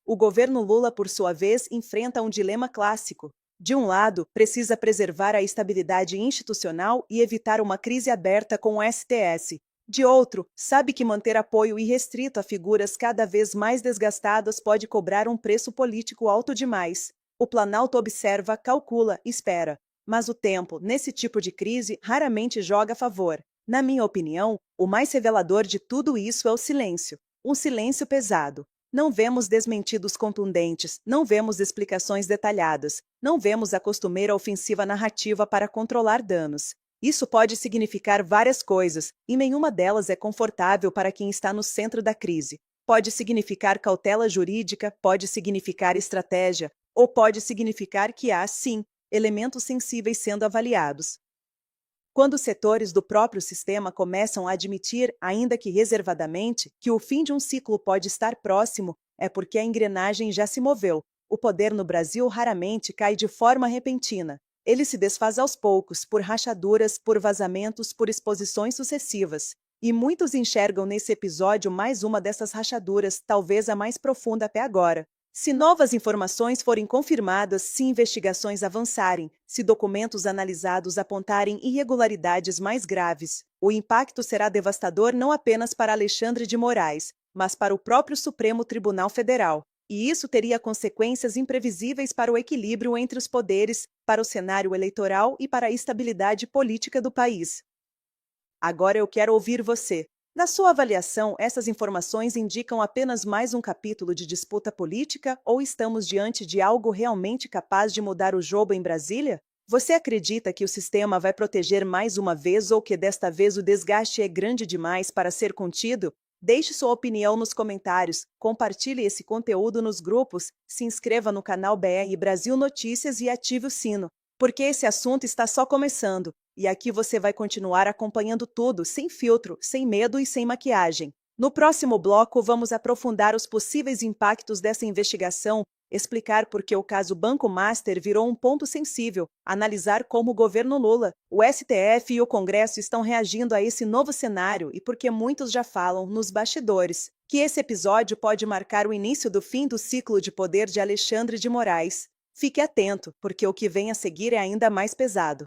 O governo Lula, por sua vez, enfrenta um dilema clássico. De um lado, precisa preservar a estabilidade institucional e evitar uma crise aberta com o STF. De outro, sabe que manter apoio irrestrito a figuras cada vez mais desgastadas pode cobrar um preço político alto demais. O Planalto observa, calcula, espera. Mas o tempo, nesse tipo de crise, raramente joga a favor. Na minha opinião, o mais revelador de tudo isso é o silêncio. Um silêncio pesado. Não vemos desmentidos contundentes, não vemos explicações detalhadas, não vemos a costumeira ofensiva narrativa para controlar danos. Isso pode significar várias coisas, e nenhuma delas é confortável para quem está no centro da crise. Pode significar cautela jurídica, pode significar estratégia, ou pode significar que há, sim, elementos sensíveis sendo avaliados. Quando setores do próprio sistema começam a admitir, ainda que reservadamente, que o fim de um ciclo pode estar próximo, é porque a engrenagem já se moveu. O poder no Brasil raramente cai de forma repentina. Ele se desfaz aos poucos, por rachaduras, por vazamentos, por exposições sucessivas. E muitos enxergam nesse episódio mais uma dessas rachaduras, talvez a mais profunda até agora. Se novas informações forem confirmadas, se investigações avançarem, se documentos analisados apontarem irregularidades mais graves, o impacto será devastador não apenas para Alexandre de Moraes, mas para o próprio Supremo Tribunal Federal. E isso teria consequências imprevisíveis para o equilíbrio entre os poderes, para o cenário eleitoral e para a estabilidade política do país. Agora eu quero ouvir você. Na sua avaliação, essas informações indicam apenas mais um capítulo de disputa política ou estamos diante de algo realmente capaz de mudar o jogo em Brasília? Você acredita que o sistema vai proteger mais uma vez ou que desta vez o desgaste é grande demais para ser contido? Deixe sua opinião nos comentários, compartilhe esse conteúdo nos grupos, se inscreva no canal BR Brasil Notícias e ative o sino, porque esse assunto está só começando. E aqui você vai continuar acompanhando tudo, sem filtro, sem medo e sem maquiagem. No próximo bloco, vamos aprofundar os possíveis impactos dessa investigação, explicar por que o caso Banco Master virou um ponto sensível, analisar como o governo Lula, o STF e o Congresso estão reagindo a esse novo cenário e por que muitos já falam nos bastidores, que esse episódio pode marcar o início do fim do ciclo de poder de Alexandre de Moraes. Fique atento, porque o que vem a seguir é ainda mais pesado.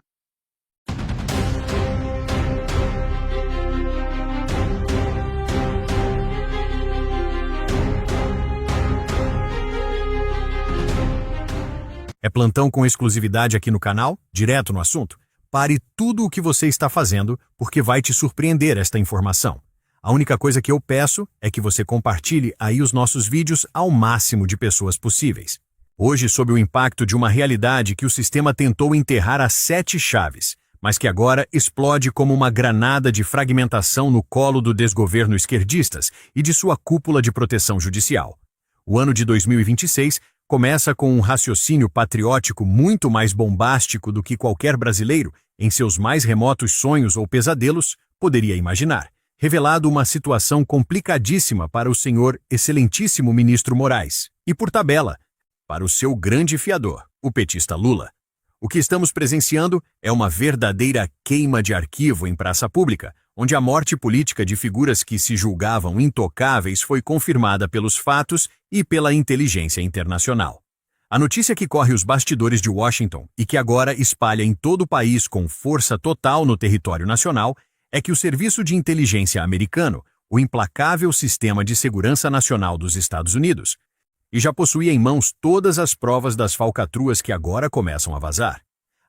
É plantão com exclusividade aqui no canal? Direto no assunto? Pare tudo o que você está fazendo, porque vai te surpreender esta informação. A única coisa que eu peço é que você compartilhe aí os nossos vídeos ao máximo de pessoas possíveis. Hoje, sob o impacto de uma realidade que o sistema tentou enterrar a 7 chaves, mas que agora explode como uma granada de fragmentação no colo do desgoverno esquerdistas e de sua cúpula de proteção judicial. O ano de 2026 começa com um raciocínio patriótico muito mais bombástico do que qualquer brasileiro, em seus mais remotos sonhos ou pesadelos, poderia imaginar, revelado uma situação complicadíssima para o senhor excelentíssimo ministro Moraes, e por tabela, para o seu grande fiador, o petista Lula. O que estamos presenciando é uma verdadeira queima de arquivo em praça pública, onde a morte política de figuras que se julgavam intocáveis foi confirmada pelos fatos e pela inteligência internacional. A notícia que corre os bastidores de Washington e que agora espalha em todo o país com força total no território nacional é que o Serviço de Inteligência americano, o implacável Sistema de Segurança Nacional dos Estados Unidos, e já possuía em mãos todas as provas das falcatruas que agora começam a vazar.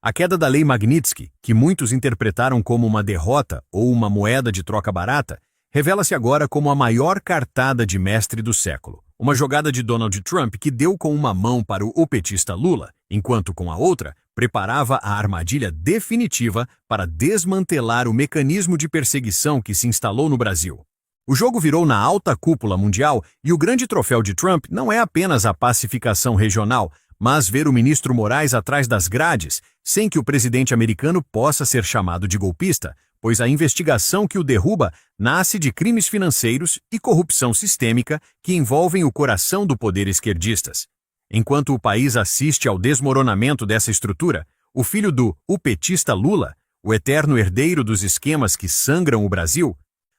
A queda da Lei Magnitsky, que muitos interpretaram como uma derrota ou uma moeda de troca barata, revela-se agora como a maior cartada de mestre do século. Uma jogada de Donald Trump que deu com uma mão para o petista Lula, enquanto com a outra preparava a armadilha definitiva para desmantelar o mecanismo de perseguição que se instalou no Brasil. O jogo virou na alta cúpula mundial e o grande troféu de Trump não é apenas a pacificação regional, mas ver o ministro Moraes atrás das grades, sem que o presidente americano possa ser chamado de golpista, pois a investigação que o derruba nasce de crimes financeiros e corrupção sistêmica que envolvem o coração do poder esquerdistas. Enquanto o país assiste ao desmoronamento dessa estrutura, o filho do petista Lula, o eterno herdeiro dos esquemas que sangram o Brasil,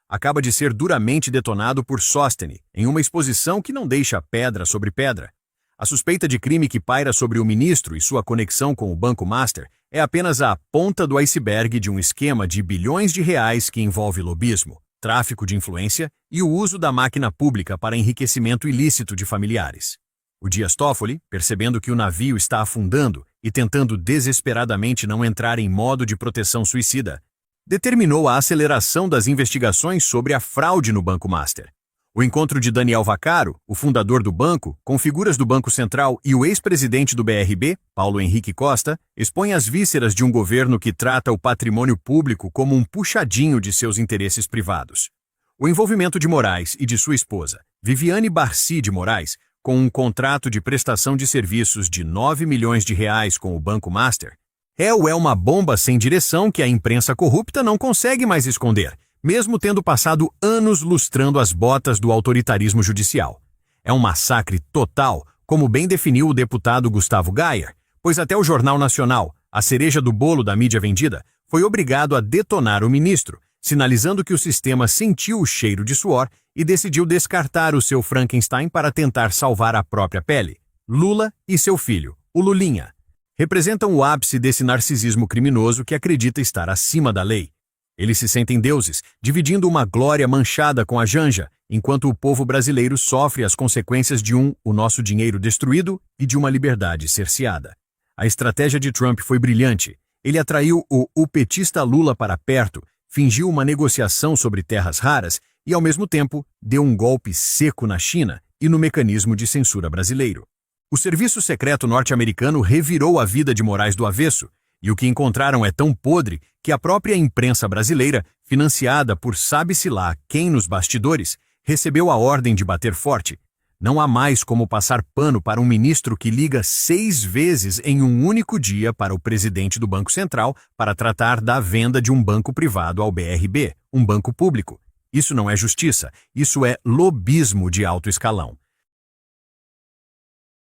acaba de ser duramente detonado por Sóstenes, em uma exposição que não deixa pedra sobre pedra. A suspeita de crime que paira sobre o ministro e sua conexão com o Banco Master é apenas a ponta do iceberg de um esquema de bilhões de reais que envolve lobismo, tráfico de influência e o uso da máquina pública para enriquecimento ilícito de familiares. O Dias Toffoli, percebendo que o navio está afundando e tentando desesperadamente não entrar em modo de proteção suicida, determinou a aceleração das investigações sobre a fraude no Banco Master. O encontro de Daniel Vaccaro, o fundador do banco, com figuras do Banco Central e o ex-presidente do BRB, Paulo Henrique Costa, expõe as vísceras de um governo que trata o patrimônio público como um puxadinho de seus interesses privados. O envolvimento de Moraes e de sua esposa, Viviane Barci de Moraes, com um contrato de prestação de serviços de 9 milhões de reais com o Banco Master, é uma bomba sem direção que a imprensa corrupta não consegue mais esconder, mesmo tendo passado anos lustrando as botas do autoritarismo judicial. É um massacre total, como bem definiu o deputado Gustavo Gayer, pois até o Jornal Nacional, a cereja do bolo da mídia vendida, foi obrigado a detonar o ministro, sinalizando que o sistema sentiu o cheiro de suor e decidiu descartar o seu Frankenstein para tentar salvar a própria pele. Lula e seu filho, o Lulinha, representam o ápice desse narcisismo criminoso que acredita estar acima da lei. Eles se sentem deuses, dividindo uma glória manchada com a Janja, enquanto o povo brasileiro sofre as consequências de o nosso dinheiro destruído e de uma liberdade cerceada. A estratégia de Trump foi brilhante. Ele atraiu o petista Lula para perto, fingiu uma negociação sobre terras raras e, ao mesmo tempo, deu um golpe seco na China e no mecanismo de censura brasileiro. O serviço secreto norte-americano revirou a vida de Moraes do avesso, e o que encontraram é tão podre que a própria imprensa brasileira, financiada por sabe-se lá quem nos bastidores, recebeu a ordem de bater forte. Não há mais como passar pano para um ministro que liga 6 vezes em um único dia para o presidente do Banco Central para tratar da venda de um banco privado ao BRB, um banco público. Isso não é justiça, isso é lobismo de alto escalão.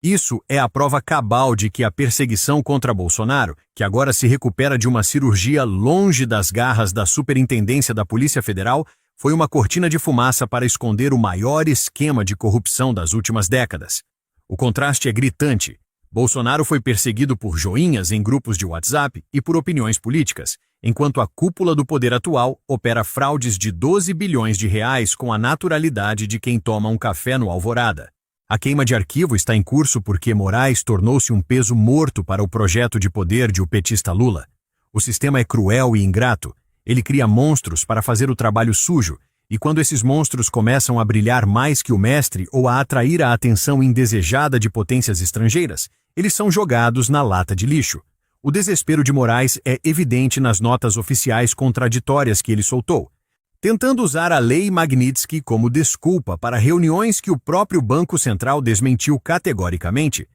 Isso é a prova cabal de que a perseguição contra Bolsonaro, que agora se recupera de uma cirurgia longe das garras da Superintendência da Polícia Federal, foi uma cortina de fumaça para esconder o maior esquema de corrupção das últimas décadas. O contraste é gritante. Bolsonaro foi perseguido por joinhas em grupos de WhatsApp e por opiniões políticas, enquanto a cúpula do poder atual opera fraudes de 12 bilhões de reais com a naturalidade de quem toma um café no Alvorada. A queima de arquivo está em curso porque Moraes tornou-se um peso morto para o projeto de poder de o petista Lula. O sistema é cruel e ingrato. Ele cria monstros para fazer o trabalho sujo, e quando esses monstros começam a brilhar mais que o mestre ou a atrair a atenção indesejada de potências estrangeiras, eles são jogados na lata de lixo. O desespero de Moraes é evidente nas notas oficiais contraditórias que ele soltou, tentando usar a Lei Magnitsky como desculpa para reuniões que o próprio Banco Central desmentiu categoricamente.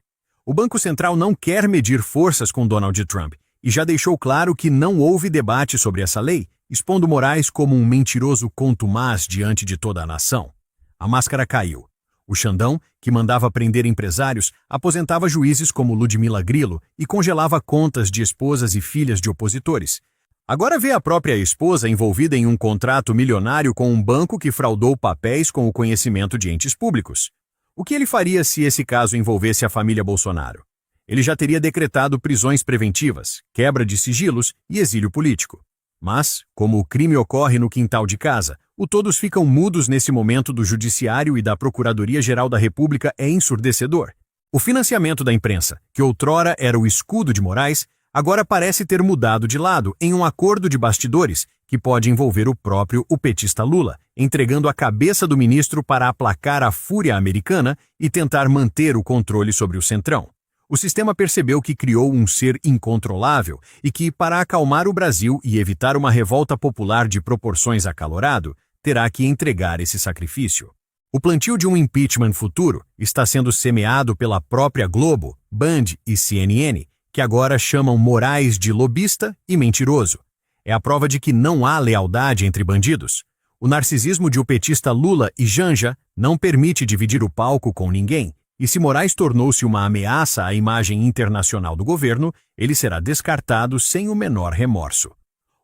O Banco Central não quer medir forças com Donald Trump e já deixou claro que não houve debate sobre essa lei, expondo Moraes como um mentiroso contumaz diante de toda a nação. A máscara caiu. O Xandão, que mandava prender empresários, aposentava juízes como Ludmila Grillo e congelava contas de esposas e filhas de opositores. Agora vê a própria esposa envolvida em um contrato milionário com um banco que fraudou papéis com o conhecimento de entes públicos. O que ele faria se esse caso envolvesse a família Bolsonaro? Ele já teria decretado prisões preventivas, quebra de sigilos e exílio político. Mas, como o crime ocorre no quintal de casa, todos ficam mudos nesse momento do Judiciário e da Procuradoria-Geral da República é ensurdecedor. O financiamento da imprensa, que outrora era o escudo de Moraes, agora parece ter mudado de lado em um acordo de bastidores que pode envolver o petista Lula, entregando a cabeça do ministro para aplacar a fúria americana e tentar manter o controle sobre o Centrão. O sistema percebeu que criou um ser incontrolável e que, para acalmar o Brasil e evitar uma revolta popular de proporções acalorado, terá que entregar esse sacrifício. O plantio de um impeachment futuro está sendo semeado pela própria Globo, Band e CNN, que agora chamam Moraes de lobista e mentiroso. É a prova de que não há lealdade entre bandidos. O narcisismo de o petista Lula e Janja não permite dividir o palco com ninguém, e se Moraes tornou-se uma ameaça à imagem internacional do governo, ele será descartado sem o menor remorso.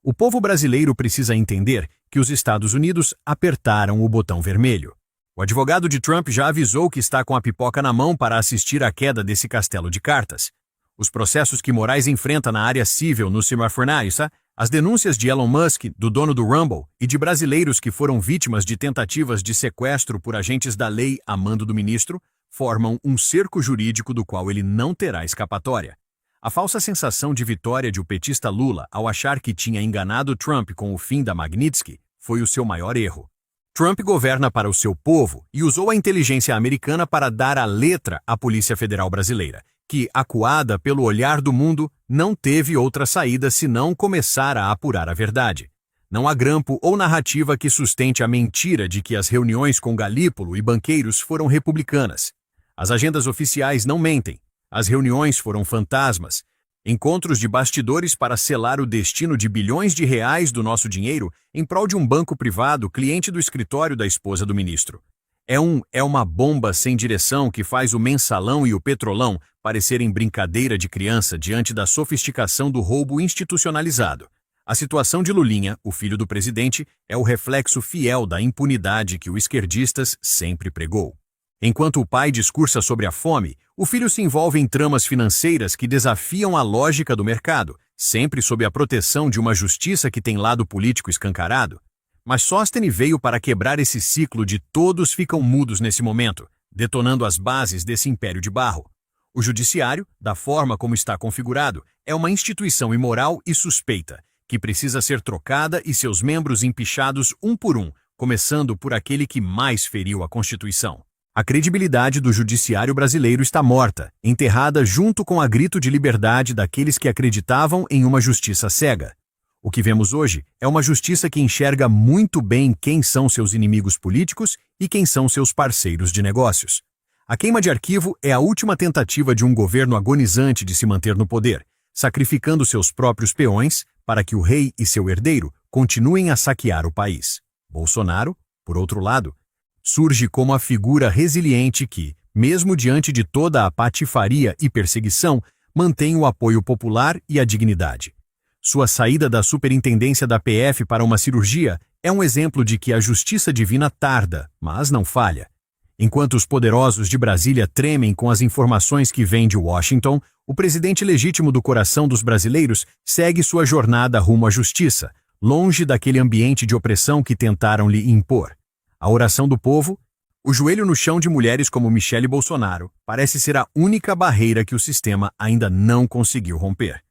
O povo brasileiro precisa entender que os Estados Unidos apertaram o botão vermelho. O advogado de Trump já avisou que está com a pipoca na mão para assistir à queda desse castelo de cartas. Os processos que Moraes enfrenta na área civil no Cimafornaisa, as denúncias de Elon Musk, do dono do Rumble, e de brasileiros que foram vítimas de tentativas de sequestro por agentes da lei a mando do ministro, formam um cerco jurídico do qual ele não terá escapatória. A falsa sensação de vitória de o petista Lula ao achar que tinha enganado Trump com o fim da Magnitsky foi o seu maior erro. Trump governa para o seu povo e usou a inteligência americana para dar a letra à Polícia Federal Brasileira, que, acuada pelo olhar do mundo, não teve outra saída senão começar a apurar a verdade. Não há grampo ou narrativa que sustente a mentira de que as reuniões com Galípolo e banqueiros foram republicanas. As agendas oficiais não mentem. As reuniões foram fantasmas. Encontros de bastidores para selar o destino de bilhões de reais do nosso dinheiro em prol de um banco privado cliente do escritório da esposa do ministro. É uma bomba sem direção que faz o mensalão e o petrolão parecerem brincadeira de criança diante da sofisticação do roubo institucionalizado. A situação de Lulinha, o filho do presidente, é o reflexo fiel da impunidade que o esquerdistas sempre pregou. Enquanto o pai discursa sobre a fome, o filho se envolve em tramas financeiras que desafiam a lógica do mercado, sempre sob a proteção de uma justiça que tem lado político escancarado. Mas Sóstenes veio para quebrar esse ciclo de todos ficam mudos nesse momento, detonando as bases desse império de barro. O judiciário, da forma como está configurado, é uma instituição imoral e suspeita, que precisa ser trocada e seus membros empichados um por um, começando por aquele que mais feriu a Constituição. A credibilidade do judiciário brasileiro está morta, enterrada junto com a grito de liberdade daqueles que acreditavam em uma justiça cega. O que vemos hoje é uma justiça que enxerga muito bem quem são seus inimigos políticos e quem são seus parceiros de negócios. A queima de arquivo é a última tentativa de um governo agonizante de se manter no poder, sacrificando seus próprios peões para que o rei e seu herdeiro continuem a saquear o país. Bolsonaro, por outro lado, surge como a figura resiliente que, mesmo diante de toda a patifaria e perseguição, mantém o apoio popular e a dignidade. Sua saída da superintendência da PF para uma cirurgia é um exemplo de que a justiça divina tarda, mas não falha. Enquanto os poderosos de Brasília tremem com as informações que vêm de Washington, o presidente legítimo do coração dos brasileiros segue sua jornada rumo à justiça, longe daquele ambiente de opressão que tentaram lhe impor. A oração do povo, o joelho no chão de mulheres como Michele Bolsonaro, parece ser a única barreira que o sistema ainda não conseguiu romper.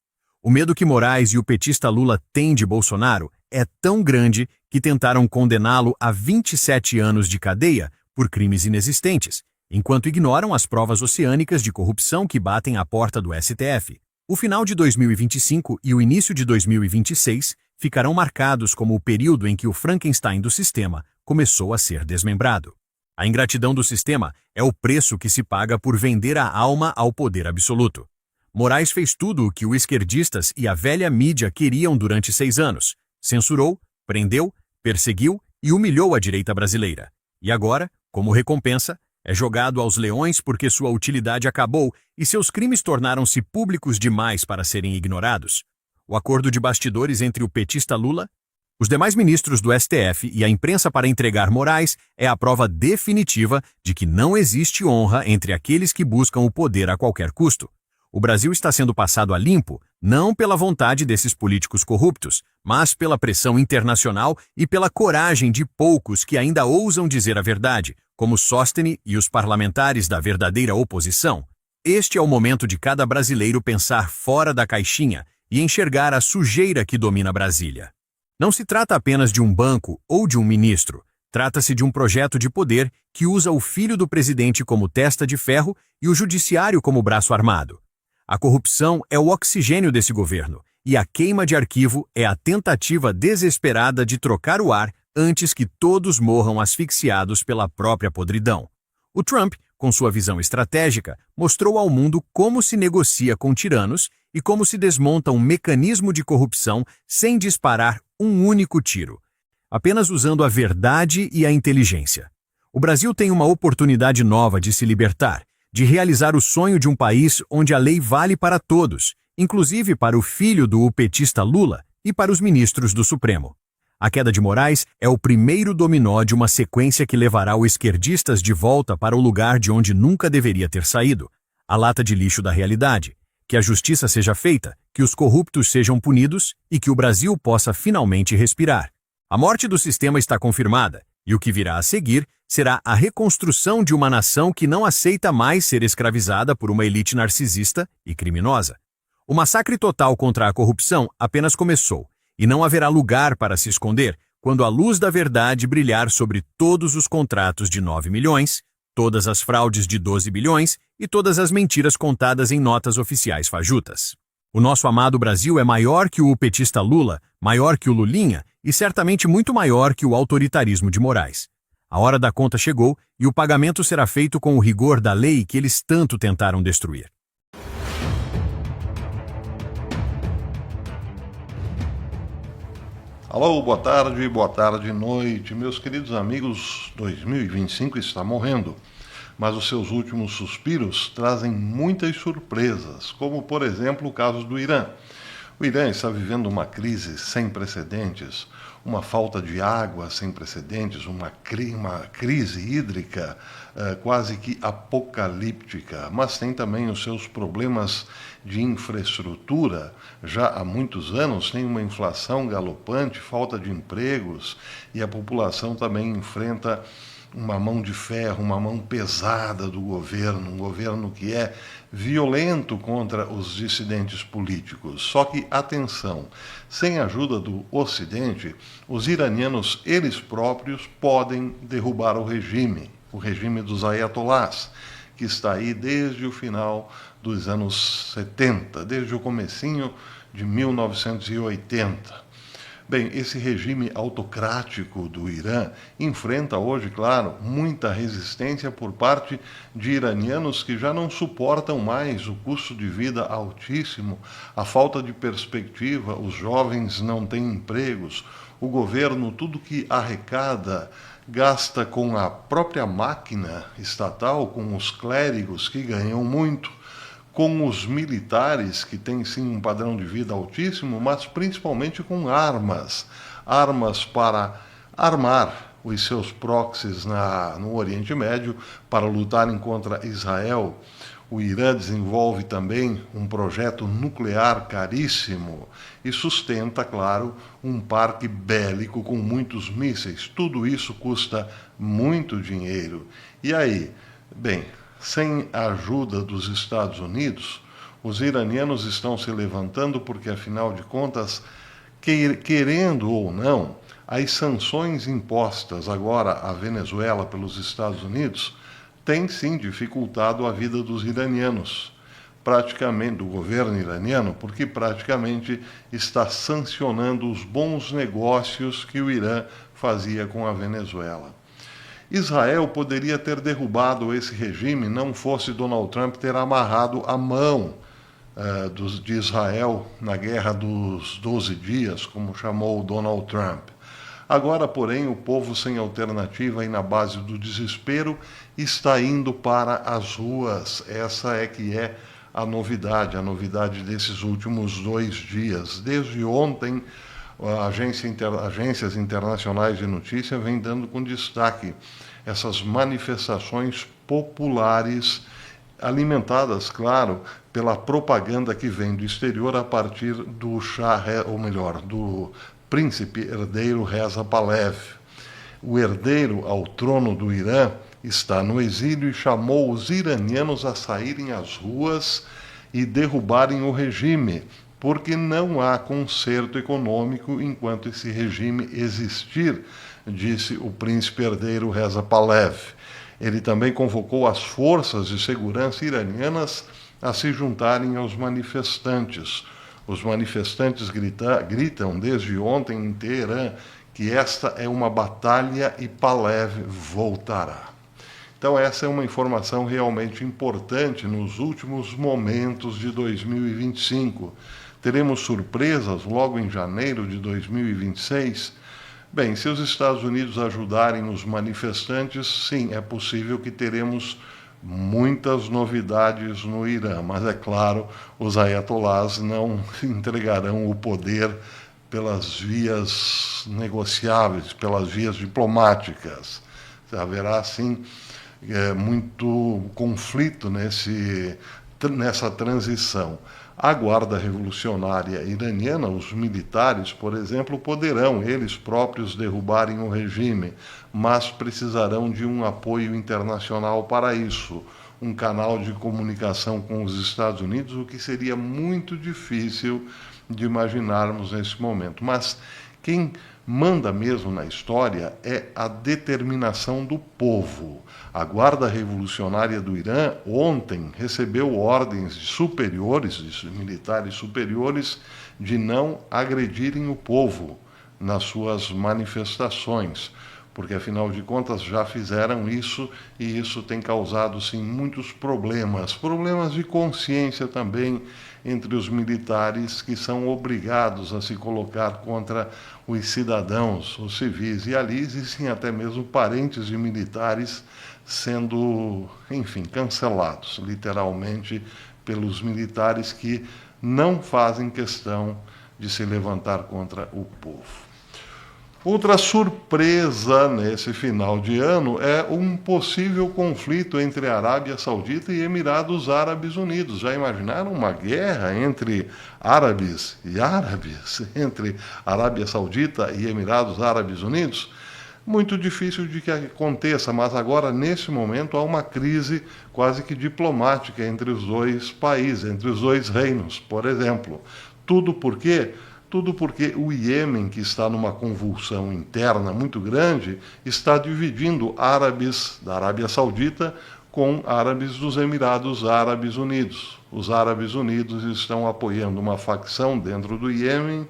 O medo que Moraes e o petista Lula têm de Bolsonaro é tão grande que tentaram condená-lo a 27 anos de cadeia por crimes inexistentes, enquanto ignoram as provas oceânicas de corrupção que batem à porta do STF. O final de 2025 e o início de 2026 ficarão marcados como o período em que o Frankenstein do sistema começou a ser desmembrado. A ingratidão do sistema é o preço que se paga por vender a alma ao poder absoluto. Moraes fez tudo o que os esquerdistas e a velha mídia queriam durante 6 anos. Censurou, prendeu, perseguiu e humilhou a direita brasileira. E agora, como recompensa, é jogado aos leões porque sua utilidade acabou e seus crimes tornaram-se públicos demais para serem ignorados. O acordo de bastidores entre o petista Lula, os demais ministros do STF e a imprensa para entregar Moraes é a prova definitiva de que não existe honra entre aqueles que buscam o poder a qualquer custo. O Brasil está sendo passado a limpo, não pela vontade desses políticos corruptos, mas pela pressão internacional e pela coragem de poucos que ainda ousam dizer a verdade, como Sóstenes e os parlamentares da verdadeira oposição. este é o momento de cada brasileiro pensar fora da caixinha e enxergar a sujeira que domina Brasília. Não se trata apenas de um banco ou de um ministro. Trata-se de um projeto de poder que usa o filho do presidente como testa de ferro e o judiciário como braço armado. A corrupção é o oxigênio desse governo e a queima de arquivo é a tentativa desesperada de trocar o ar antes que todos morram asfixiados pela própria podridão. O Trump, com sua visão estratégica, mostrou ao mundo como se negocia com tiranos e como se desmonta um mecanismo de corrupção sem disparar um único tiro, apenas usando a verdade e a inteligência. O Brasil tem uma oportunidade nova de se libertar, de realizar o sonho de um país onde a lei vale para todos, inclusive para o filho do petista Lula e para os ministros do Supremo. A queda de Moraes é o primeiro dominó de uma sequência que levará os esquerdistas de volta para o lugar de onde nunca deveria ter saído, a lata de lixo da realidade. Que a justiça seja feita, que os corruptos sejam punidos e que o Brasil possa finalmente respirar. A morte do sistema está confirmada, e o que virá a seguir será a reconstrução de uma nação que não aceita mais ser escravizada por uma elite narcisista e criminosa. O massacre total contra a corrupção apenas começou, e não haverá lugar para se esconder quando a luz da verdade brilhar sobre todos os contratos de 9 milhões, todas as fraudes de 12 bilhões e todas as mentiras contadas em notas oficiais fajutas. O nosso amado Brasil é maior que o petista Lula, maior que o Lulinha e certamente muito maior que o autoritarismo de Moraes. A hora da conta chegou e o pagamento será feito com o rigor da lei que eles tanto tentaram destruir. Alô, boa tarde, noite. Meus queridos amigos, 2025 está morrendo, mas os seus últimos suspiros trazem muitas surpresas, como, por exemplo, o caso do Irã. O Irã está vivendo uma crise sem precedentes, uma falta de água sem precedentes, uma crise hídrica quase que apocalíptica, mas tem também os seus problemas de infraestrutura. Já há muitos anos tem uma inflação galopante, falta de empregos, e a população também enfrenta uma mão de ferro, uma mão pesada do governo, um governo que é violento contra os dissidentes políticos. Só que, atenção, sem a ajuda do Ocidente, os iranianos, eles próprios, podem derrubar o regime dos ayatollahs, que está aí desde o final dos anos 70, desde o comecinho de 1980. Bem, esse regime autocrático do Irã enfrenta hoje, claro, muita resistência por parte de iranianos que já não suportam mais o custo de vida altíssimo, a falta de perspectiva, os jovens não têm empregos, o governo, tudo que arrecada, gasta com a própria máquina estatal, com os clérigos que ganham muito, com os militares, que têm sim um padrão de vida altíssimo, mas principalmente com armas para armar os seus proxies no Oriente Médio, para lutarem contra Israel. O Irã desenvolve também um projeto nuclear caríssimo e sustenta, claro, um parque bélico com muitos mísseis. Tudo isso custa muito dinheiro. E aí? Bem, sem a ajuda dos Estados Unidos, os iranianos estão se levantando porque, afinal de contas, querendo ou não, as sanções impostas agora à Venezuela pelos Estados Unidos têm sim dificultado a vida dos iranianos, praticamente do governo iraniano, porque praticamente está sancionando os bons negócios que o Irã fazia com a Venezuela. Israel poderia ter derrubado esse regime, não fosse Donald Trump ter amarrado a mão de Israel na Guerra dos 12 Dias, como chamou Donald Trump. Agora, porém, o povo sem alternativa e na base do desespero está indo para as ruas. Essa é que é a novidade desses últimos 2 dias. Desde ontem, agências internacionais de notícia vêm dando com destaque essas manifestações populares, alimentadas, claro, pela propaganda que vem do exterior a partir do do príncipe herdeiro Reza Pahlavi. O herdeiro ao trono do Irã está no exílio e chamou os iranianos a saírem às ruas e derrubarem o regime, porque não há conserto econômico enquanto esse regime existir, disse o príncipe herdeiro Reza Pahlavi. Ele também convocou as forças de segurança iranianas a se juntarem aos manifestantes. Os manifestantes gritam desde ontem em Teherã que esta é uma batalha e Pahlavi voltará. Então essa é uma informação realmente importante nos últimos momentos de 2025. Teremos surpresas logo em janeiro de 2026? Bem, se os Estados Unidos ajudarem os manifestantes, sim, é possível que teremos muitas novidades no Irã, mas é claro, os ayatollahs não entregarão o poder pelas vias negociáveis, pelas vias diplomáticas. Haverá, sim, muito conflito nessa transição. A Guarda Revolucionária Iraniana, os militares, por exemplo, poderão eles próprios derrubarem o regime, mas precisarão de um apoio internacional para isso, um canal de comunicação com os Estados Unidos, o que seria muito difícil de imaginarmos nesse momento. Mas quem manda mesmo na história é a determinação do povo. A Guarda Revolucionária do Irã ontem recebeu ordens de superiores, de militares superiores, de não agredirem o povo nas suas manifestações, porque afinal de contas já fizeram isso e isso tem causado sim muitos problemas de consciência também entre os militares que são obrigados a se colocar contra os cidadãos, os civis, e ali existem até mesmo parentes de militares sendo, enfim, cancelados, literalmente, pelos militares que não fazem questão de se levantar contra o povo. Outra surpresa nesse final de ano é um possível conflito entre Arábia Saudita e Emirados Árabes Unidos. Já imaginaram uma guerra entre árabes e árabes, entre Arábia Saudita e Emirados Árabes Unidos? Muito difícil de que aconteça, mas agora, nesse momento, há uma crise quase que diplomática entre os dois países, entre os dois reinos, por exemplo. Tudo por quê? Tudo porque o Iêmen, que está numa convulsão interna muito grande, está dividindo árabes da Arábia Saudita com árabes dos Emirados Árabes Unidos. Os Árabes Unidos estão apoiando uma facção dentro do Iêmen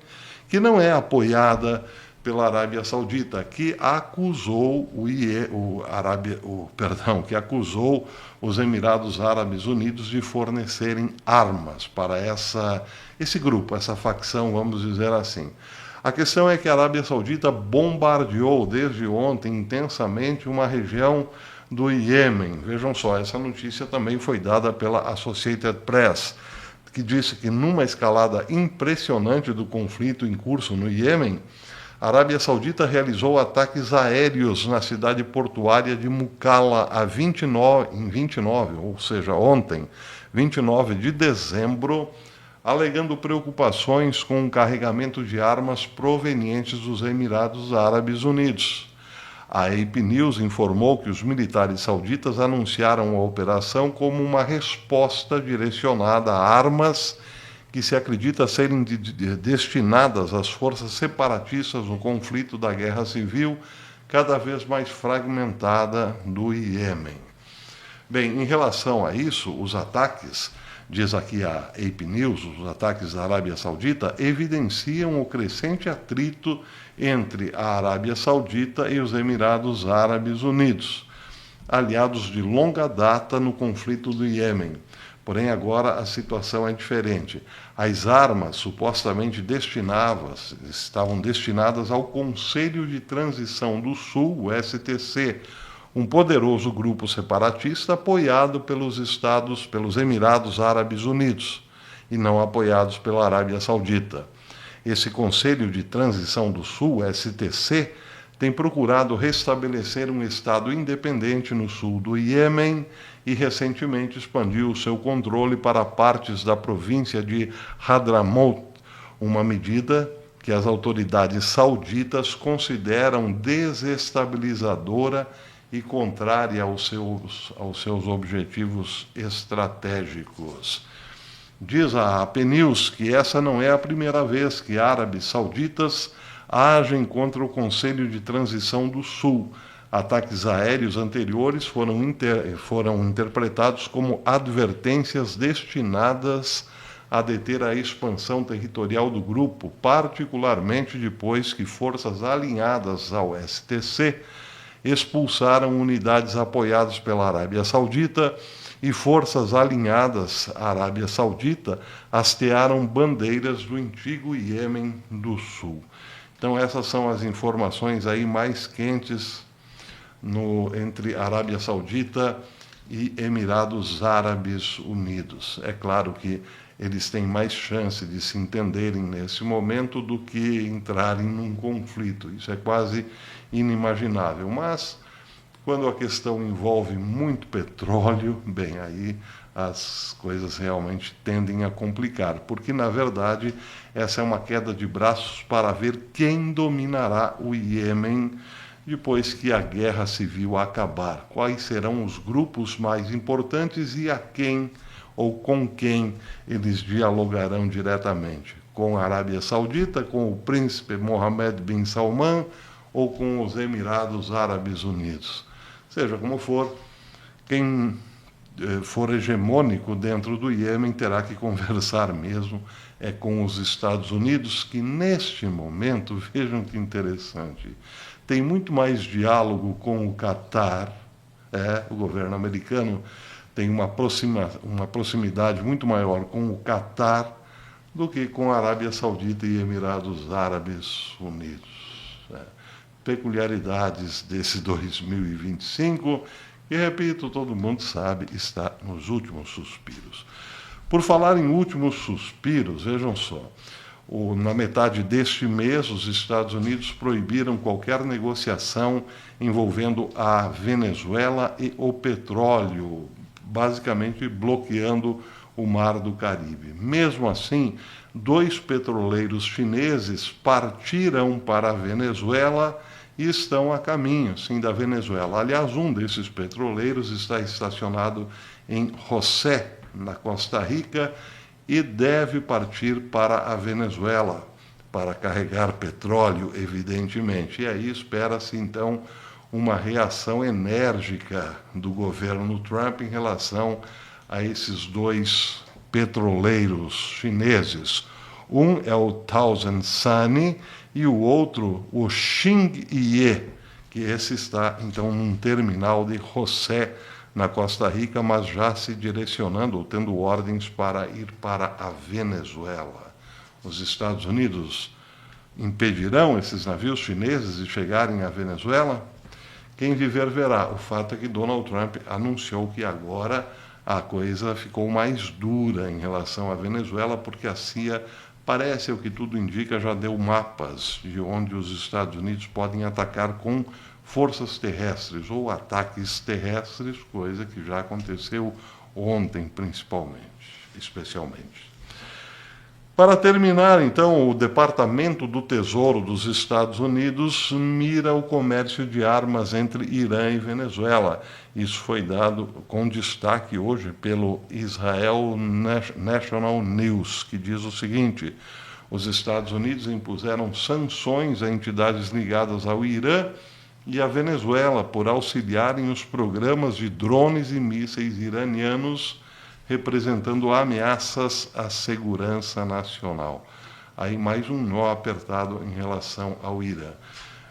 que não é apoiada pela Arábia Saudita, que acusou que acusou os Emirados Árabes Unidos de fornecerem armas para esse grupo, essa facção, vamos dizer assim. A questão é que a Arábia Saudita bombardeou desde ontem intensamente uma região do Iêmen. Vejam só, essa notícia também foi dada pela Associated Press, que disse que numa escalada impressionante do conflito em curso no Iêmen, a Arábia Saudita realizou ataques aéreos na cidade portuária de Mukalla em 29, ou seja, ontem, 29 de dezembro, alegando preocupações com o carregamento de armas provenientes dos Emirados Árabes Unidos. A AP News informou que os militares sauditas anunciaram a operação como uma resposta direcionada a armas que se acredita serem destinadas às forças separatistas no conflito da guerra civil, cada vez mais fragmentada do Iêmen. Bem, em relação a isso, os ataques, diz aqui a AP News, os ataques da Arábia Saudita evidenciam o crescente atrito entre a Arábia Saudita e os Emirados Árabes Unidos, aliados de longa data no conflito do Iêmen. Porém, agora a situação é diferente. As armas supostamente estavam destinadas ao Conselho de Transição do Sul, o STC, um poderoso grupo separatista apoiado pelos Emirados Árabes Unidos e não apoiados pela Arábia Saudita. Esse Conselho de Transição do Sul, STC, tem procurado restabelecer um Estado independente no sul do Iêmen e recentemente expandiu o seu controle para partes da província de Hadramaut, uma medida que as autoridades sauditas consideram desestabilizadora e contrária aos seus objetivos estratégicos. Diz a AP News que essa não é a primeira vez que árabes sauditas agem contra o Conselho de Transição do Sul. Ataques aéreos anteriores foram interpretados como advertências destinadas a deter a expansão territorial do grupo, particularmente depois que forças alinhadas ao STC expulsaram unidades apoiadas pela Arábia Saudita e forças alinhadas à Arábia Saudita hastearam bandeiras do antigo Iêmen do Sul. Então essas são as informações aí mais quentes entre Arábia Saudita e Emirados Árabes Unidos. É claro que eles têm mais chance de se entenderem nesse momento do que entrarem num conflito. Isso é quase inimaginável. Mas, quando a questão envolve muito petróleo, bem, aí as coisas realmente tendem a complicar, porque, na verdade, essa é uma queda de braços para ver quem dominará o Iêmen depois que a guerra civil acabar. Quais serão os grupos mais importantes e a quem ou com quem eles dialogarão diretamente? Com a Arábia Saudita, com o príncipe Mohammed bin Salman ou com os Emirados Árabes Unidos? Seja como for, quem for hegemônico dentro do Iêmen terá que conversar mesmo com os Estados Unidos, que neste momento, vejam que interessante, tem muito mais diálogo com o Catar, o governo americano tem uma proximidade muito maior com o Catar do que com a Arábia Saudita e Emirados Árabes Unidos. Peculiaridades desse 2025, que, repito, todo mundo sabe, está nos últimos suspiros. Por falar em últimos suspiros, vejam só, na metade deste mês, os Estados Unidos proibiram qualquer negociação envolvendo a Venezuela e o petróleo, basicamente bloqueando o Mar do Caribe. Mesmo assim, 2 petroleiros chineses partiram para a Venezuela e estão a caminho, sim, da Venezuela. Aliás, um desses petroleiros está estacionado em José, na Costa Rica, e deve partir para a Venezuela para carregar petróleo, evidentemente. E aí espera-se, então, uma reação enérgica do governo Trump em relação a esses 2 petroleiros chineses. Um é o Tausen Sani e o outro, o Xingye, que esse está, então, num terminal de José, na Costa Rica, mas já se direcionando ou tendo ordens para ir para a Venezuela. Os Estados Unidos impedirão esses navios chineses de chegarem à Venezuela? Quem viver verá. O fato é que Donald Trump anunciou que agora a coisa ficou mais dura em relação à Venezuela, porque a CIA, parece, o que tudo indica, já deu mapas de onde os Estados Unidos podem atacar com forças terrestres ou ataques terrestres, coisa que já aconteceu ontem, especialmente. Para terminar, então, o Departamento do Tesouro dos Estados Unidos mira o comércio de armas entre Irã e Venezuela. Isso foi dado com destaque hoje pelo Israel National News, que diz o seguinte: os Estados Unidos impuseram sanções a entidades ligadas ao Irã e à Venezuela por auxiliarem os programas de drones e mísseis iranianos, representando ameaças à segurança nacional. Aí mais um nó apertado em relação ao Irã.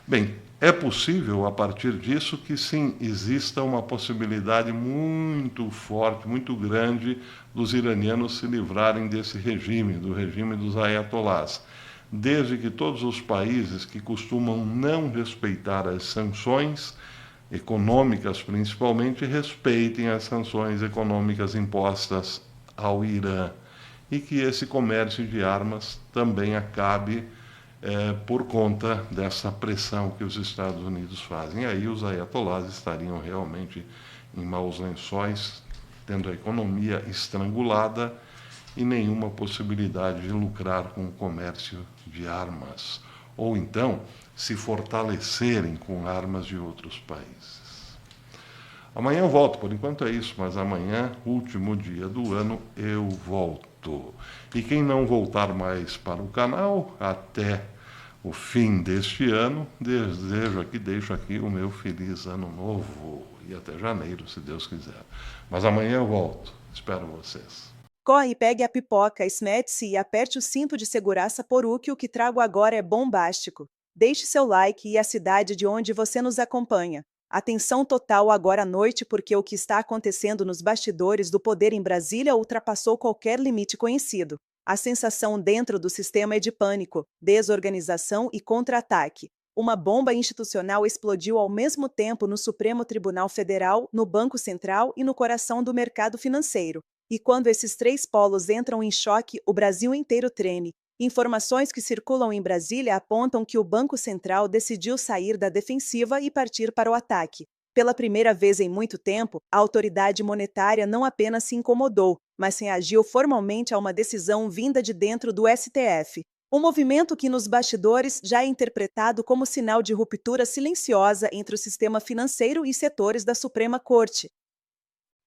Bem, é possível, a partir disso, que sim, exista uma possibilidade muito forte, muito grande, dos iranianos se livrarem desse regime, do regime dos ayatolás, desde que todos os países que costumam não respeitar as sanções econômicas, principalmente, respeitem as sanções econômicas impostas ao Irã, e que esse comércio de armas também acabe por conta dessa pressão que os Estados Unidos fazem. Aí os ayatolás estariam realmente em maus lençóis, tendo a economia estrangulada e nenhuma possibilidade de lucrar com o comércio de armas, ou então se fortalecerem com armas de outros países. Amanhã eu volto, por enquanto é isso, mas amanhã, último dia do ano, eu volto. E quem não voltar mais para o canal, até o fim deste ano, deixo aqui o meu feliz ano novo. E até janeiro, se Deus quiser. Mas amanhã eu volto. Espero vocês. Corre, pegue a pipoca, esmete-se e aperte o cinto de segurança porque o que trago agora é bombástico. Deixe seu like e a cidade de onde você nos acompanha. Atenção total agora à noite porque o que está acontecendo nos bastidores do poder em Brasília ultrapassou qualquer limite conhecido. A sensação dentro do sistema é de pânico, desorganização e contra-ataque. Uma bomba institucional explodiu ao mesmo tempo no Supremo Tribunal Federal, no Banco Central e no coração do mercado financeiro. E quando esses três polos entram em choque, o Brasil inteiro treme. Informações que circulam em Brasília apontam que o Banco Central decidiu sair da defensiva e partir para o ataque. Pela primeira vez em muito tempo, a autoridade monetária não apenas se incomodou, mas reagiu formalmente a uma decisão vinda de dentro do STF. Um movimento que nos bastidores já é interpretado como sinal de ruptura silenciosa entre o sistema financeiro e setores da Suprema Corte.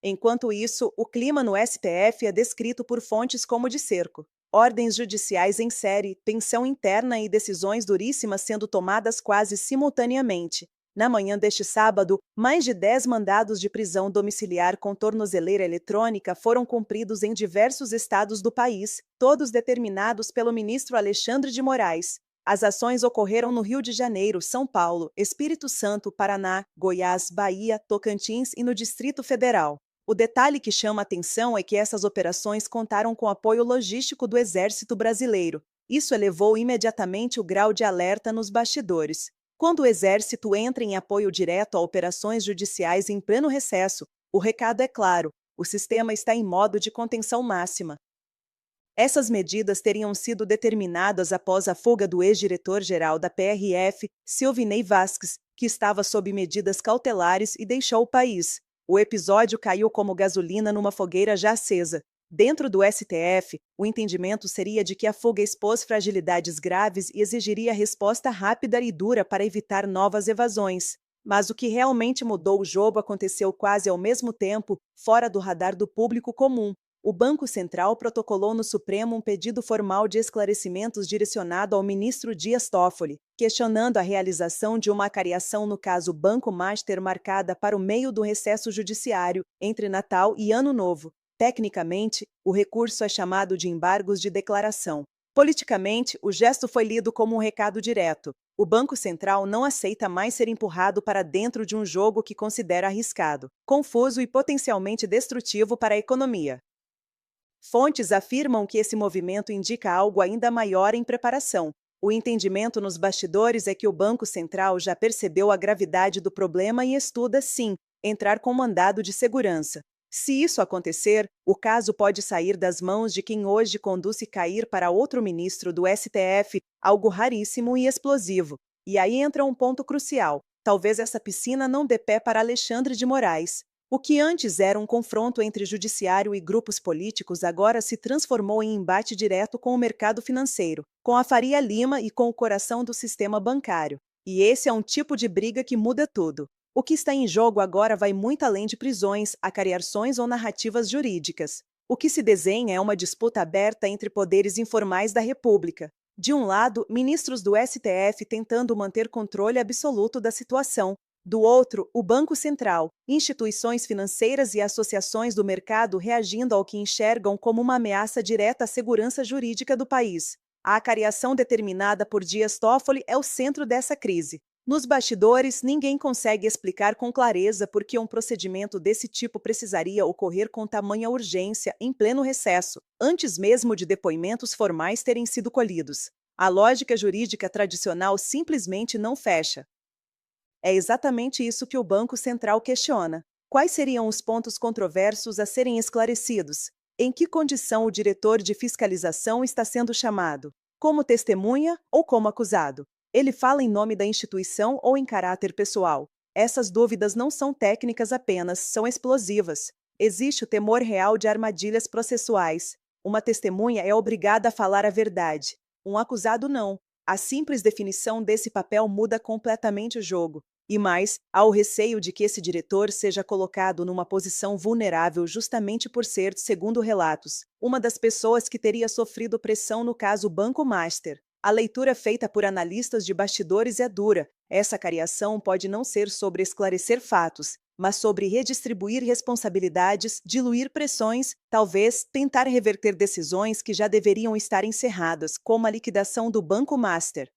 Enquanto isso, o clima no STF é descrito por fontes como de cerco. Ordens judiciais em série, tensão interna e decisões duríssimas sendo tomadas quase simultaneamente. Na manhã deste sábado, mais de 10 mandados de prisão domiciliar com tornozeleira eletrônica foram cumpridos em diversos estados do país, todos determinados pelo ministro Alexandre de Moraes. As ações ocorreram no Rio de Janeiro, São Paulo, Espírito Santo, Paraná, Goiás, Bahia, Tocantins e no Distrito Federal. O detalhe que chama a atenção é que essas operações contaram com apoio logístico do Exército Brasileiro. Isso elevou imediatamente o grau de alerta nos bastidores. Quando o Exército entra em apoio direto a operações judiciais em pleno recesso, o recado é claro: o sistema está em modo de contenção máxima. Essas medidas teriam sido determinadas após a fuga do ex-diretor-geral da PRF, Silvinei Vasquez, que estava sob medidas cautelares e deixou o país. O episódio caiu como gasolina numa fogueira já acesa. Dentro do STF, o entendimento seria de que a fuga expôs fragilidades graves e exigiria resposta rápida e dura para evitar novas evasões. Mas o que realmente mudou o jogo aconteceu quase ao mesmo tempo, fora do radar do público comum. O Banco Central protocolou no Supremo um pedido formal de esclarecimentos direcionado ao ministro Dias Toffoli, questionando a realização de uma acariação no caso Banco Master marcada para o meio do recesso judiciário, entre Natal e Ano Novo. Tecnicamente, o recurso é chamado de embargos de declaração. Politicamente, o gesto foi lido como um recado direto. O Banco Central não aceita mais ser empurrado para dentro de um jogo que considera arriscado, confuso e potencialmente destrutivo para a economia. Fontes afirmam que esse movimento indica algo ainda maior em preparação. O entendimento nos bastidores é que o Banco Central já percebeu a gravidade do problema e estuda, sim, entrar com mandado de segurança. Se isso acontecer, o caso pode sair das mãos de quem hoje conduz e cair para outro ministro do STF, algo raríssimo e explosivo. E aí entra um ponto crucial. Talvez essa piscina não dê pé para Alexandre de Moraes. O que antes era um confronto entre judiciário e grupos políticos agora se transformou em embate direto com o mercado financeiro, com a Faria Lima e com o coração do sistema bancário. E esse é um tipo de briga que muda tudo. O que está em jogo agora vai muito além de prisões, acariações ou narrativas jurídicas. O que se desenha é uma disputa aberta entre poderes informais da República. De um lado, ministros do STF tentando manter controle absoluto da situação. Do outro, o Banco Central, instituições financeiras e associações do mercado reagindo ao que enxergam como uma ameaça direta à segurança jurídica do país. A acariação determinada por Dias Toffoli é o centro dessa crise. Nos bastidores, ninguém consegue explicar com clareza por que um procedimento desse tipo precisaria ocorrer com tamanha urgência em pleno recesso, antes mesmo de depoimentos formais terem sido colhidos. A lógica jurídica tradicional simplesmente não fecha. É exatamente isso que o Banco Central questiona. Quais seriam os pontos controversos a serem esclarecidos? Em que condição o diretor de fiscalização está sendo chamado? Como testemunha ou como acusado? Ele fala em nome da instituição ou em caráter pessoal? Essas dúvidas não são técnicas apenas, são explosivas. Existe o temor real de armadilhas processuais. Uma testemunha é obrigada a falar a verdade. Um acusado não. A simples definição desse papel muda completamente o jogo. E mais, há o receio de que esse diretor seja colocado numa posição vulnerável justamente por ser, segundo relatos, uma das pessoas que teria sofrido pressão no caso Banco Master. A leitura feita por analistas de bastidores é dura. Essa cariação pode não ser sobre esclarecer fatos, mas sobre redistribuir responsabilidades, diluir pressões, talvez tentar reverter decisões que já deveriam estar encerradas, como a liquidação do Banco Master.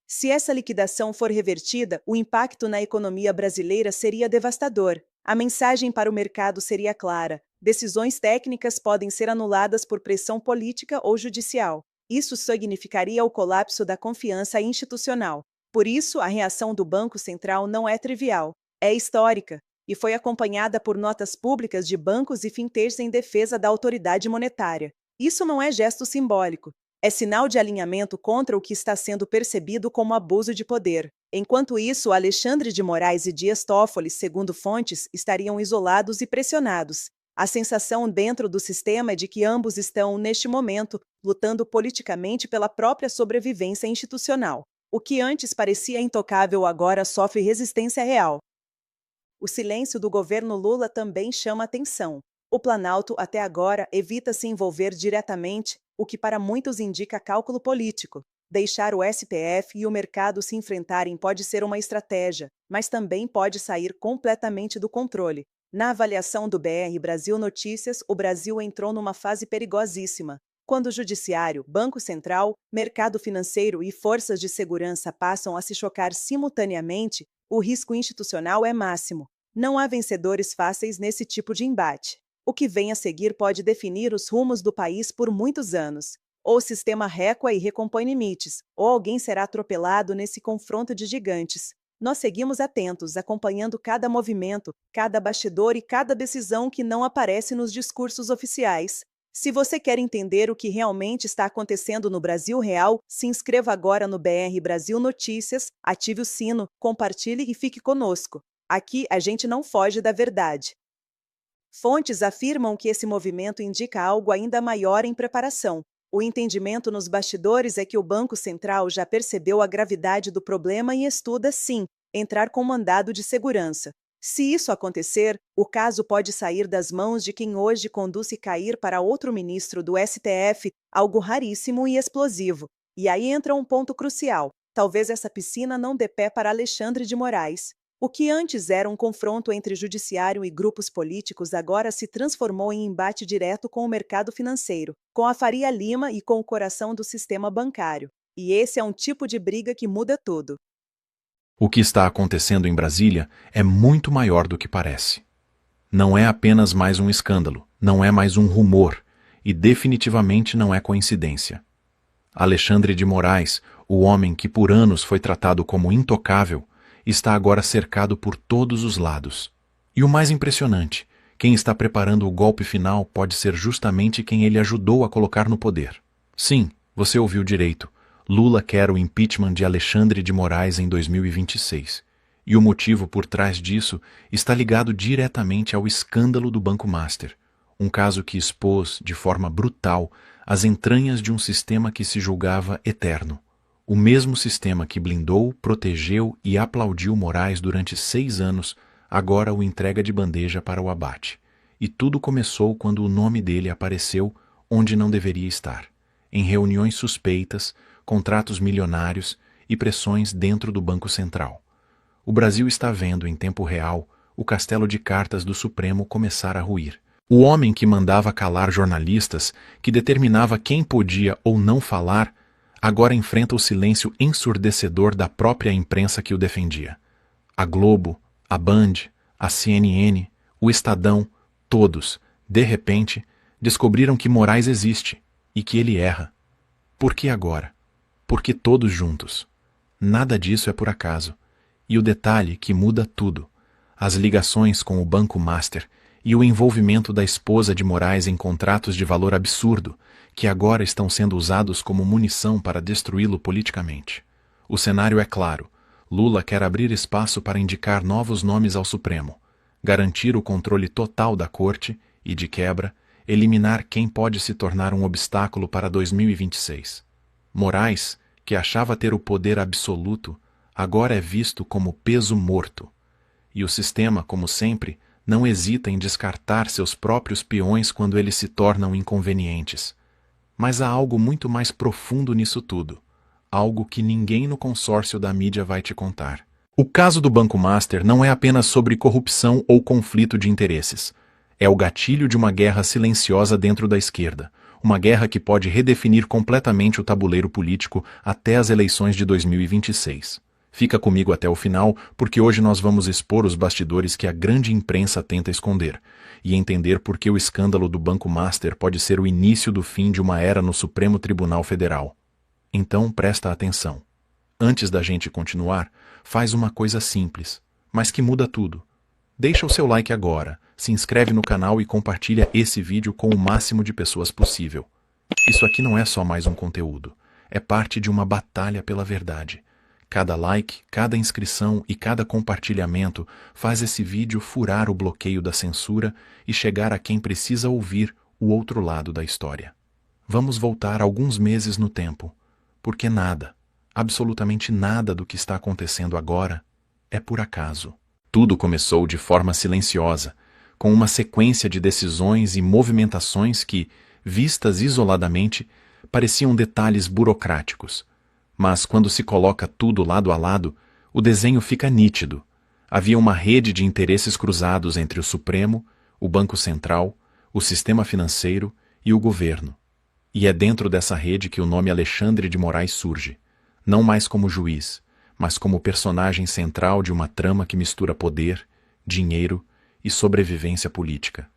Se essa liquidação for revertida, o impacto na economia brasileira seria devastador. A mensagem para o mercado seria clara: decisões técnicas podem ser anuladas por pressão política ou judicial. Isso significaria o colapso da confiança institucional. Por isso, a reação do Banco Central não é trivial, é histórica, e foi acompanhada por notas públicas de bancos e fintechs em defesa da autoridade monetária. Isso não é gesto simbólico, é sinal de alinhamento contra o que está sendo percebido como abuso de poder. Enquanto isso, Alexandre de Moraes e Dias Toffoli, segundo fontes, estariam isolados e pressionados. A sensação dentro do sistema é de que ambos estão, neste momento, lutando politicamente pela própria sobrevivência institucional. O que antes parecia intocável agora sofre resistência real. O silêncio do governo Lula também chama atenção. O Planalto, até agora, evita se envolver diretamente, o que para muitos indica cálculo político. Deixar o STF e o mercado se enfrentarem pode ser uma estratégia, mas também pode sair completamente do controle. Na avaliação do BR Brasil Notícias, o Brasil entrou numa fase perigosíssima. Quando o Judiciário, Banco Central, mercado financeiro e forças de segurança passam a se chocar simultaneamente, o risco institucional é máximo. Não há vencedores fáceis nesse tipo de embate. O que vem a seguir pode definir os rumos do país por muitos anos. Ou o sistema recua e recompõe limites, ou alguém será atropelado nesse confronto de gigantes. Nós seguimos atentos, acompanhando cada movimento, cada bastidor e cada decisão que não aparece nos discursos oficiais. Se você quer entender o que realmente está acontecendo no Brasil real, se inscreva agora no BR Brasil Notícias, ative o sino, compartilhe e fique conosco. Aqui a gente não foge da verdade. Fontes afirmam que esse movimento indica algo ainda maior em preparação. O entendimento nos bastidores é que o Banco Central já percebeu a gravidade do problema e estuda, sim, entrar com mandado de segurança. Se isso acontecer, o caso pode sair das mãos de quem hoje conduz e cair para outro ministro do STF, algo raríssimo e explosivo. E aí entra um ponto crucial. Talvez essa piscina não dê pé para Alexandre de Moraes. O que antes era um confronto entre judiciário e grupos políticos agora se transformou em embate direto com o mercado financeiro, com a Faria Lima e com o coração do sistema bancário. E esse é um tipo de briga que muda tudo. O que está acontecendo em Brasília é muito maior do que parece. Não é apenas mais um escândalo, não é mais um rumor, e definitivamente não é coincidência. Alexandre de Moraes, o homem que por anos foi tratado como intocável, está agora cercado por todos os lados. E o mais impressionante, quem está preparando o golpe final pode ser justamente quem ele ajudou a colocar no poder. Sim, você ouviu direito. Lula quer o impeachment de Alexandre de Moraes em 2026. E o motivo por trás disso está ligado diretamente ao escândalo do Banco Master, um caso que expôs, de forma brutal, as entranhas de um sistema que se julgava eterno. O mesmo sistema que blindou, protegeu e aplaudiu Moraes durante 6 anos, agora o entrega de bandeja para o abate. E tudo começou quando o nome dele apareceu onde não deveria estar, em reuniões suspeitas, contratos milionários e pressões dentro do Banco Central. O Brasil está vendo, em tempo real, o castelo de cartas do Supremo começar a ruir. O homem que mandava calar jornalistas, que determinava quem podia ou não falar, agora enfrenta o silêncio ensurdecedor da própria imprensa que o defendia. A Globo, a Band, a CNN, o Estadão, todos, de repente, descobriram que Moraes existe e que ele erra. Por que agora? Porque todos juntos. Nada disso é por acaso. E o detalhe que muda tudo, as ligações com o Banco Master e o envolvimento da esposa de Moraes em contratos de valor absurdo, que agora estão sendo usados como munição para destruí-lo politicamente. O cenário é claro. Lula quer abrir espaço para indicar novos nomes ao Supremo, garantir o controle total da Corte e, de quebra, eliminar quem pode se tornar um obstáculo para 2026. Moraes, que achava ter o poder absoluto, agora é visto como peso morto. E o sistema, como sempre, não hesita em descartar seus próprios peões quando eles se tornam inconvenientes. Mas há algo muito mais profundo nisso tudo. Algo que ninguém no consórcio da mídia vai te contar. O caso do Banco Master não é apenas sobre corrupção ou conflito de interesses. É o gatilho de uma guerra silenciosa dentro da esquerda. Uma guerra que pode redefinir completamente o tabuleiro político até as eleições de 2026. Fica comigo até o final, porque hoje nós vamos expor os bastidores que a grande imprensa tenta esconder, e entender por que o escândalo do Banco Master pode ser o início do fim de uma era no Supremo Tribunal Federal. Então presta atenção. Antes da gente continuar, faz uma coisa simples, mas que muda tudo. Deixa o seu like agora, se inscreve no canal e compartilha esse vídeo com o máximo de pessoas possível. Isso aqui não é só mais um conteúdo, é parte de uma batalha pela verdade. Cada like, cada inscrição e cada compartilhamento faz esse vídeo furar o bloqueio da censura e chegar a quem precisa ouvir o outro lado da história. Vamos voltar alguns meses no tempo, porque nada, absolutamente nada do que está acontecendo agora é por acaso. Tudo começou de forma silenciosa, com uma sequência de decisões e movimentações que, vistas isoladamente, pareciam detalhes burocráticos. Mas quando se coloca tudo lado a lado, o desenho fica nítido. Havia uma rede de interesses cruzados entre o Supremo, o Banco Central, o sistema financeiro e o governo. E é dentro dessa rede que o nome Alexandre de Moraes surge, não mais como juiz, mas como personagem central de uma trama que mistura poder, dinheiro e sobrevivência política.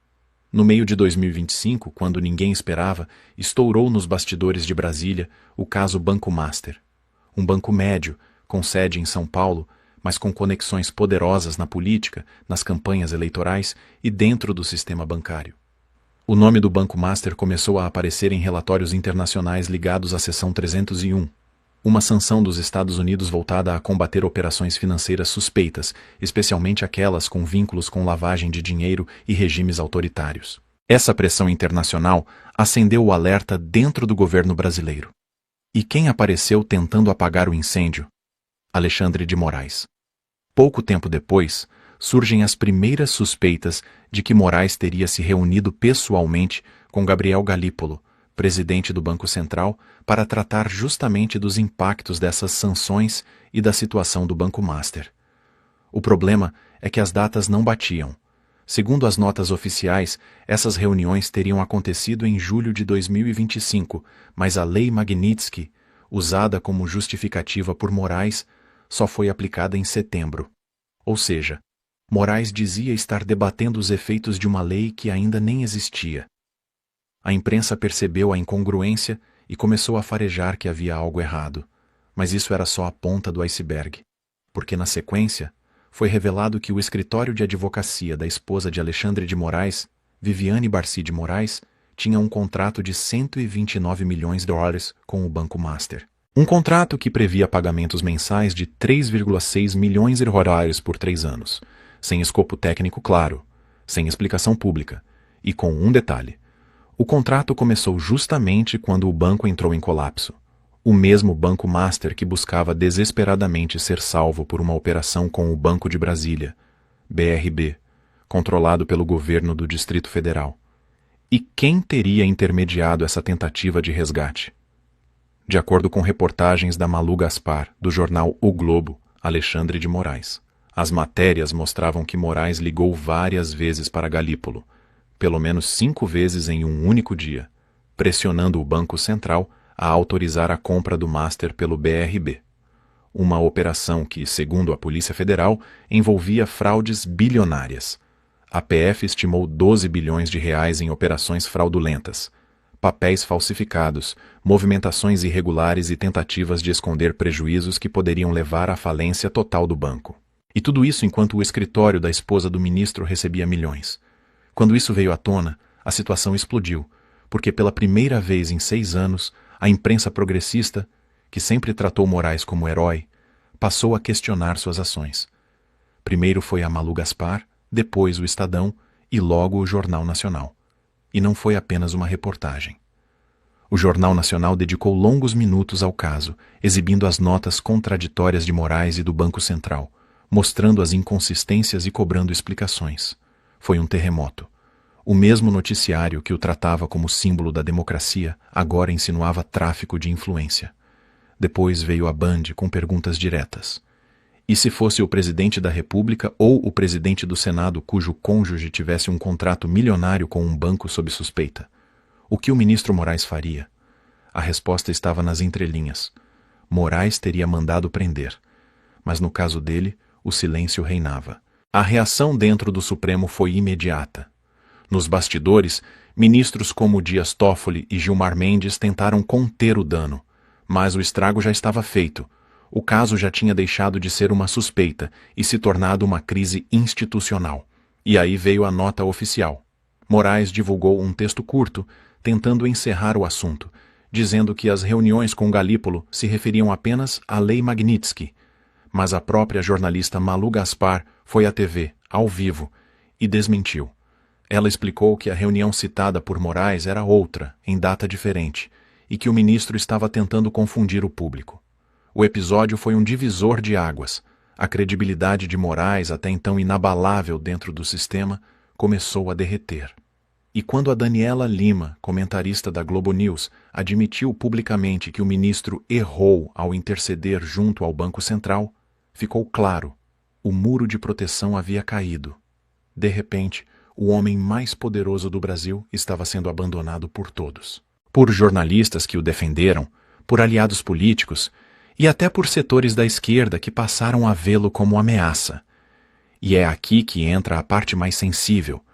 No meio de 2025, quando ninguém esperava, estourou nos bastidores de Brasília o caso Banco Master. Um banco médio, com sede em São Paulo, mas com conexões poderosas na política, nas campanhas eleitorais e dentro do sistema bancário. O nome do Banco Master começou a aparecer em relatórios internacionais ligados à Seção 301, uma sanção dos Estados Unidos voltada a combater operações financeiras suspeitas, especialmente aquelas com vínculos com lavagem de dinheiro e regimes autoritários. Essa pressão internacional acendeu o alerta dentro do governo brasileiro. E quem apareceu tentando apagar o incêndio? Alexandre de Moraes. Pouco tempo depois, surgem as primeiras suspeitas de que Moraes teria se reunido pessoalmente com Gabriel Galípolo, presidente do Banco Central, para tratar justamente dos impactos dessas sanções e da situação do Banco Master. O problema é que as datas não batiam. Segundo as notas oficiais, essas reuniões teriam acontecido em julho de 2025, mas a Lei Magnitsky, usada como justificativa por Moraes, só foi aplicada em setembro. Ou seja, Moraes dizia estar debatendo os efeitos de uma lei que ainda nem existia. A imprensa percebeu a incongruência e começou a farejar que havia algo errado, mas isso era só a ponta do iceberg, porque na sequência foi revelado que o escritório de advocacia da esposa de Alexandre de Moraes, Viviane Barcy de Moraes, tinha um contrato de 129 milhões de dólares com o Banco Master. Um contrato que previa pagamentos mensais de 3,6 milhões de dólares por 3 anos, sem escopo técnico claro, sem explicação pública, e com um detalhe. O contrato começou justamente quando o banco entrou em colapso. O mesmo Banco Master que buscava desesperadamente ser salvo por uma operação com o Banco de Brasília, BRB, controlado pelo governo do Distrito Federal. E quem teria intermediado essa tentativa de resgate? De acordo com reportagens da Malu Gaspar, do jornal O Globo, Alexandre de Moraes. As matérias mostravam que Moraes ligou várias vezes para Galípolo, pelo menos 5 vezes em um único dia, pressionando o Banco Central a autorizar a compra do Master pelo BRB. Uma operação que, segundo a Polícia Federal, envolvia fraudes bilionárias. A PF estimou 12 bilhões de reais em operações fraudulentas, papéis falsificados, movimentações irregulares e tentativas de esconder prejuízos que poderiam levar à falência total do banco. E tudo isso enquanto o escritório da esposa do ministro recebia milhões. Quando isso veio à tona, a situação explodiu, porque pela primeira vez em 6 anos, a imprensa progressista, que sempre tratou Moraes como herói, passou a questionar suas ações. Primeiro foi a Malu Gaspar, depois o Estadão e logo o Jornal Nacional. E não foi apenas uma reportagem. O Jornal Nacional dedicou longos minutos ao caso, exibindo as notas contraditórias de Moraes e do Banco Central, mostrando as inconsistências e cobrando explicações. Foi um terremoto. O mesmo noticiário que o tratava como símbolo da democracia agora insinuava tráfico de influência. Depois veio a Band com perguntas diretas. E se fosse o presidente da República ou o presidente do Senado cujo cônjuge tivesse um contrato milionário com um banco sob suspeita? O que o ministro Moraes faria? A resposta estava nas entrelinhas. Moraes teria mandado prender. Mas no caso dele, o silêncio reinava. A reação dentro do Supremo foi imediata. Nos bastidores, ministros como Dias Toffoli e Gilmar Mendes tentaram conter o dano. Mas o estrago já estava feito. O caso já tinha deixado de ser uma suspeita e se tornado uma crise institucional. E aí veio a nota oficial. Moraes divulgou um texto curto, tentando encerrar o assunto, dizendo que as reuniões com Galípolo se referiam apenas à Lei Magnitsky. Mas a própria jornalista Malu Gaspar foi à TV, ao vivo, e desmentiu. Ela explicou que a reunião citada por Moraes era outra, em data diferente, e que o ministro estava tentando confundir o público. O episódio foi um divisor de águas. A credibilidade de Moraes, até então inabalável dentro do sistema, começou a derreter. E quando a Daniela Lima, comentarista da Globo News, admitiu publicamente que o ministro errou ao interceder junto ao Banco Central, ficou claro, o muro de proteção havia caído. De repente, o homem mais poderoso do Brasil estava sendo abandonado por todos. Por jornalistas que o defenderam, por aliados políticos e até por setores da esquerda que passaram a vê-lo como ameaça. E é aqui que entra a parte mais sensível.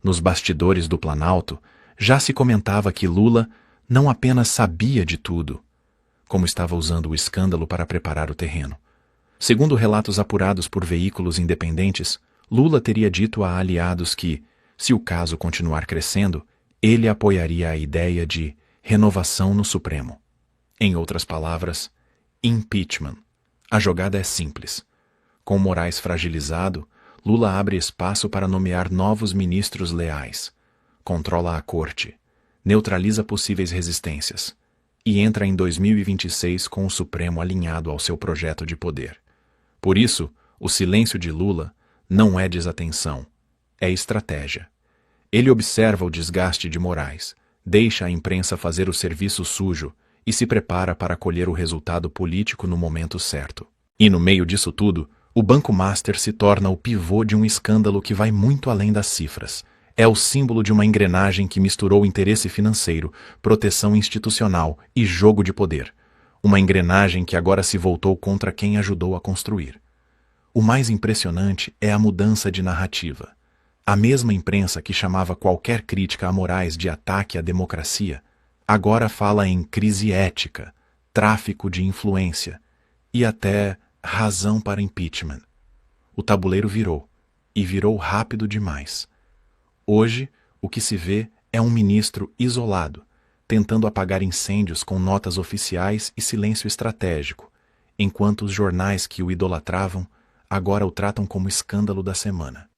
Nos bastidores do Planalto, já se comentava que Lula não apenas sabia de tudo, como estava usando o escândalo para preparar o terreno. Segundo relatos apurados por veículos independentes, Lula teria dito a aliados que, se o caso continuar crescendo, ele apoiaria a ideia de renovação no Supremo. Em outras palavras, impeachment. A jogada é simples. Com Moraes fragilizado, Lula abre espaço para nomear novos ministros leais, controla a corte, neutraliza possíveis resistências e entra em 2026 com o Supremo alinhado ao seu projeto de poder. Por isso, o silêncio de Lula não é desatenção, é estratégia. Ele observa o desgaste de Moraes, deixa a imprensa fazer o serviço sujo e se prepara para colher o resultado político no momento certo. E no meio disso tudo, o Banco Master se torna o pivô de um escândalo que vai muito além das cifras. É o símbolo de uma engrenagem que misturou interesse financeiro, proteção institucional e jogo de poder. Uma engrenagem que agora se voltou contra quem ajudou a construir. O mais impressionante é a mudança de narrativa. A mesma imprensa que chamava qualquer crítica a Moraes de ataque à democracia, agora fala em crise ética, tráfico de influência e até razão para impeachment. O tabuleiro virou, e virou rápido demais. Hoje, o que se vê é um ministro isolado, tentando apagar incêndios com notas oficiais e silêncio estratégico, enquanto os jornais que o idolatravam agora o tratam como escândalo da semana.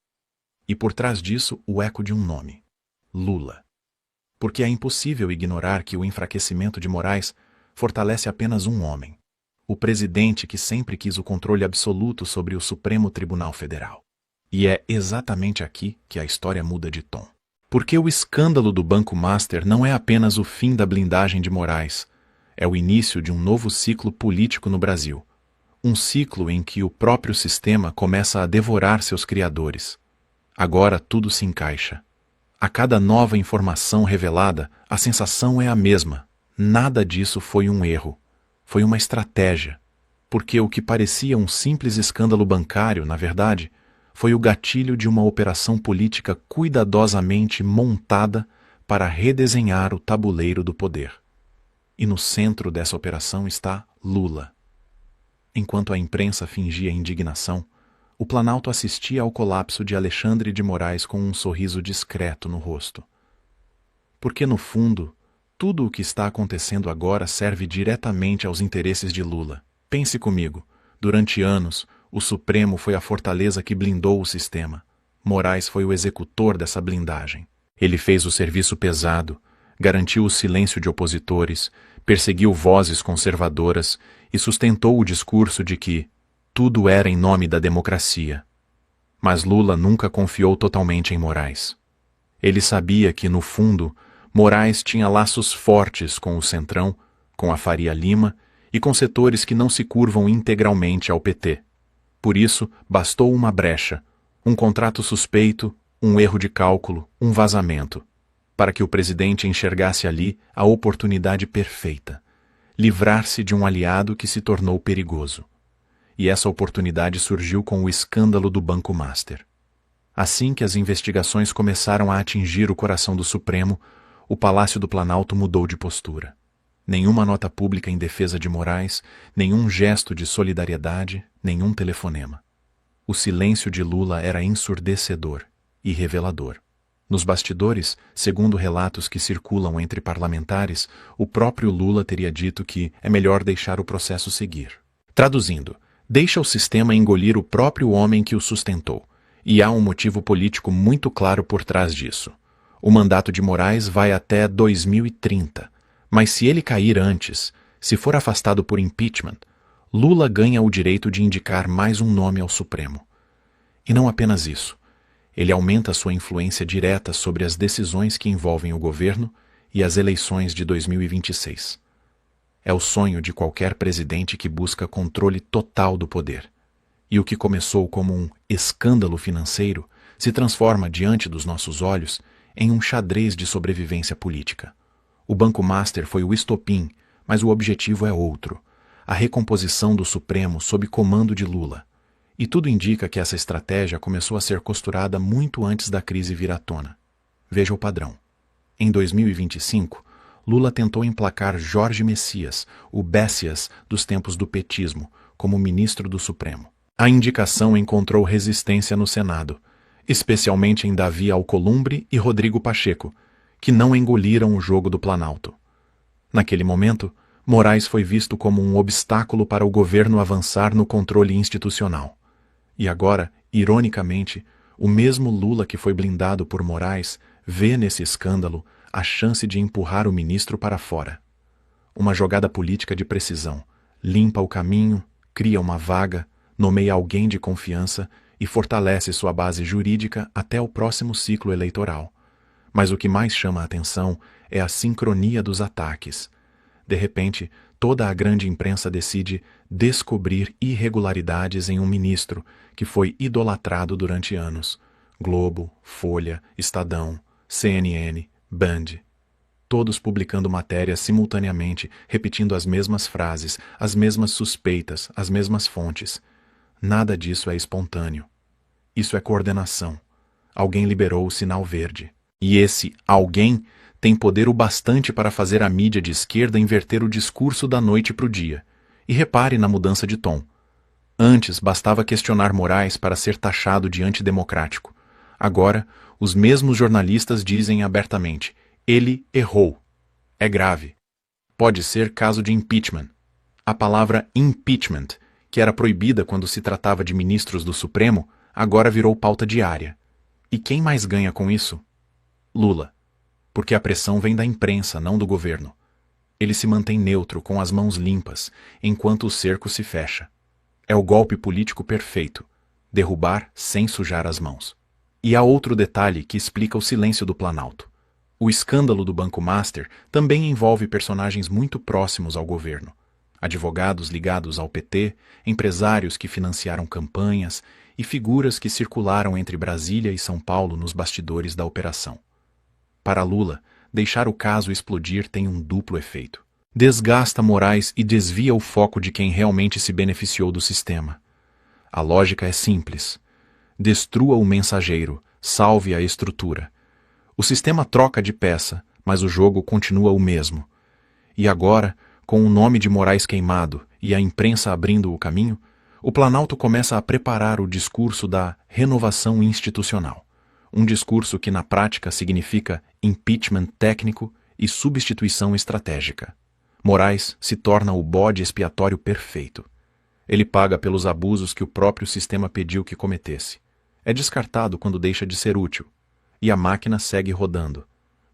E por trás disso, o eco de um nome: Lula. Porque é impossível ignorar que o enfraquecimento de Moraes fortalece apenas um homem: o presidente que sempre quis o controle absoluto sobre o Supremo Tribunal Federal. E é exatamente aqui que a história muda de tom. Porque o escândalo do Banco Master não é apenas o fim da blindagem de Moraes, é o início de um novo ciclo político no Brasil. Um ciclo em que o próprio sistema começa a devorar seus criadores. Agora tudo se encaixa. A cada nova informação revelada, a sensação é a mesma. Nada disso foi um erro. Foi uma estratégia. Porque o que parecia um simples escândalo bancário, na verdade, foi o gatilho de uma operação política cuidadosamente montada para redesenhar o tabuleiro do poder. E no centro dessa operação está Lula. Enquanto a imprensa fingia indignação, o Planalto assistia ao colapso de Alexandre de Moraes com um sorriso discreto no rosto. Porque, no fundo, tudo o que está acontecendo agora serve diretamente aos interesses de Lula. Pense comigo, durante anos, o Supremo foi a fortaleza que blindou o sistema. Moraes foi o executor dessa blindagem. Ele fez o serviço pesado, garantiu o silêncio de opositores, perseguiu vozes conservadoras e sustentou o discurso de que tudo era em nome da democracia. Mas Lula nunca confiou totalmente em Moraes. Ele sabia que, no fundo, Moraes tinha laços fortes com o Centrão, com a Faria Lima e com setores que não se curvam integralmente ao PT. Por isso, bastou uma brecha, um contrato suspeito, um erro de cálculo, um vazamento, para que o presidente enxergasse ali a oportunidade perfeita, livrar-se de um aliado que se tornou perigoso. E essa oportunidade surgiu com o escândalo do Banco Master. Assim que as investigações começaram a atingir o coração do Supremo, o Palácio do Planalto mudou de postura. Nenhuma nota pública em defesa de Moraes, nenhum gesto de solidariedade, nenhum telefonema. O silêncio de Lula era ensurdecedor e revelador. Nos bastidores, segundo relatos que circulam entre parlamentares, o próprio Lula teria dito que é melhor deixar o processo seguir. Traduzindo, deixa o sistema engolir o próprio homem que o sustentou. E há um motivo político muito claro por trás disso. O mandato de Moraes vai até 2030, mas se ele cair antes, se for afastado por impeachment, Lula ganha o direito de indicar mais um nome ao Supremo. E não apenas isso. Ele aumenta sua influência direta sobre as decisões que envolvem o governo e as eleições de 2026. É o sonho de qualquer presidente que busca controle total do poder. E o que começou como um escândalo financeiro se transforma diante dos nossos olhos em um xadrez de sobrevivência política. O Banco Master foi o estopim, mas o objetivo é outro: a recomposição do Supremo sob comando de Lula. E tudo indica que essa estratégia começou a ser costurada muito antes da crise vir à tona. Veja o padrão. Em 2025, Lula tentou emplacar Jorge Messias, o Bessias dos tempos do petismo, como ministro do Supremo. A indicação encontrou resistência no Senado, especialmente em Davi Alcolumbre e Rodrigo Pacheco, que não engoliram o jogo do Planalto. Naquele momento, Moraes foi visto como um obstáculo para o governo avançar no controle institucional. E agora, ironicamente, o mesmo Lula que foi blindado por Moraes vê nesse escândalo a chance de empurrar o ministro para fora. Uma jogada política de precisão, limpa o caminho, cria uma vaga, nomeia alguém de confiança e fortalece sua base jurídica até o próximo ciclo eleitoral. Mas o que mais chama a atenção é a sincronia dos ataques. De repente, toda a grande imprensa decide descobrir irregularidades em um ministro que foi idolatrado durante anos. Globo, Folha, Estadão, CNN, Band. Todos publicando matérias simultaneamente, repetindo as mesmas frases, as mesmas suspeitas, as mesmas fontes. Nada disso é espontâneo. Isso é coordenação. Alguém liberou o sinal verde. E esse alguém tem poder o bastante para fazer a mídia de esquerda inverter o discurso da noite para o dia. E repare na mudança de tom. Antes bastava questionar Moraes para ser taxado de antidemocrático. Agora, os mesmos jornalistas dizem abertamente: ele errou. É grave. Pode ser caso de impeachment. A palavra impeachment, que era proibida quando se tratava de ministros do Supremo, agora virou pauta diária. E quem mais ganha com isso? Lula. Porque a pressão vem da imprensa, não do governo. Ele se mantém neutro, com as mãos limpas, enquanto o cerco se fecha. É o golpe político perfeito: derrubar sem sujar as mãos. E há outro detalhe que explica o silêncio do Planalto. O escândalo do Banco Master também envolve personagens muito próximos ao governo. Advogados ligados ao PT, empresários que financiaram campanhas e figuras que circularam entre Brasília e São Paulo nos bastidores da operação. Para Lula, deixar o caso explodir tem um duplo efeito. Desgasta Moraes e desvia o foco de quem realmente se beneficiou do sistema. A lógica é simples. Destrua o mensageiro, salve a estrutura. O sistema troca de peça, mas o jogo continua o mesmo. E agora, com o nome de Moraes queimado e a imprensa abrindo o caminho, o Planalto começa a preparar o discurso da renovação institucional. Um discurso que na prática significa impeachment técnico e substituição estratégica. Moraes se torna o bode expiatório perfeito. Ele paga pelos abusos que o próprio sistema pediu que cometesse. É descartado quando deixa de ser útil. E a máquina segue rodando.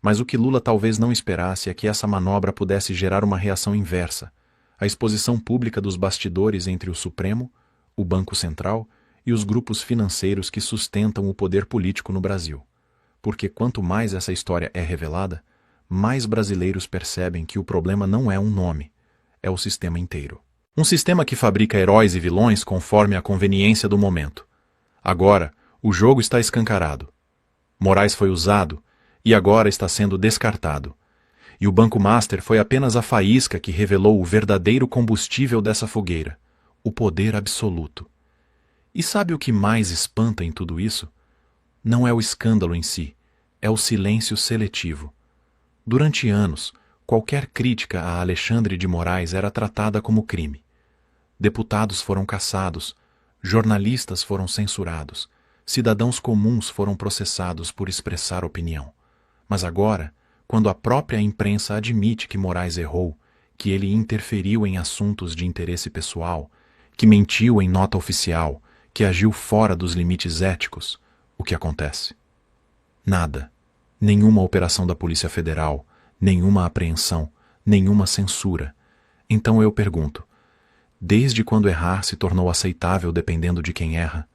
Mas o que Lula talvez não esperasse é que essa manobra pudesse gerar uma reação inversa, a exposição pública dos bastidores entre o Supremo, o Banco Central e os grupos financeiros que sustentam o poder político no Brasil. Porque quanto mais essa história é revelada, mais brasileiros percebem que o problema não é um nome, é o sistema inteiro. Um sistema que fabrica heróis e vilões conforme a conveniência do momento. Agora, o jogo está escancarado. Moraes foi usado e agora está sendo descartado. E o Banco Master foi apenas a faísca que revelou o verdadeiro combustível dessa fogueira, o poder absoluto. E sabe o que mais espanta em tudo isso? Não é o escândalo em si, é o silêncio seletivo. Durante anos, qualquer crítica a Alexandre de Moraes era tratada como crime. Deputados foram cassados, jornalistas foram censurados, cidadãos comuns foram processados por expressar opinião. Mas agora, quando a própria imprensa admite que Moraes errou, que ele interferiu em assuntos de interesse pessoal, que mentiu em nota oficial, que agiu fora dos limites éticos, o que acontece? Nada. Nenhuma operação da Polícia Federal, nenhuma apreensão, nenhuma censura. Então eu pergunto, desde quando errar se tornou aceitável dependendo de quem erra?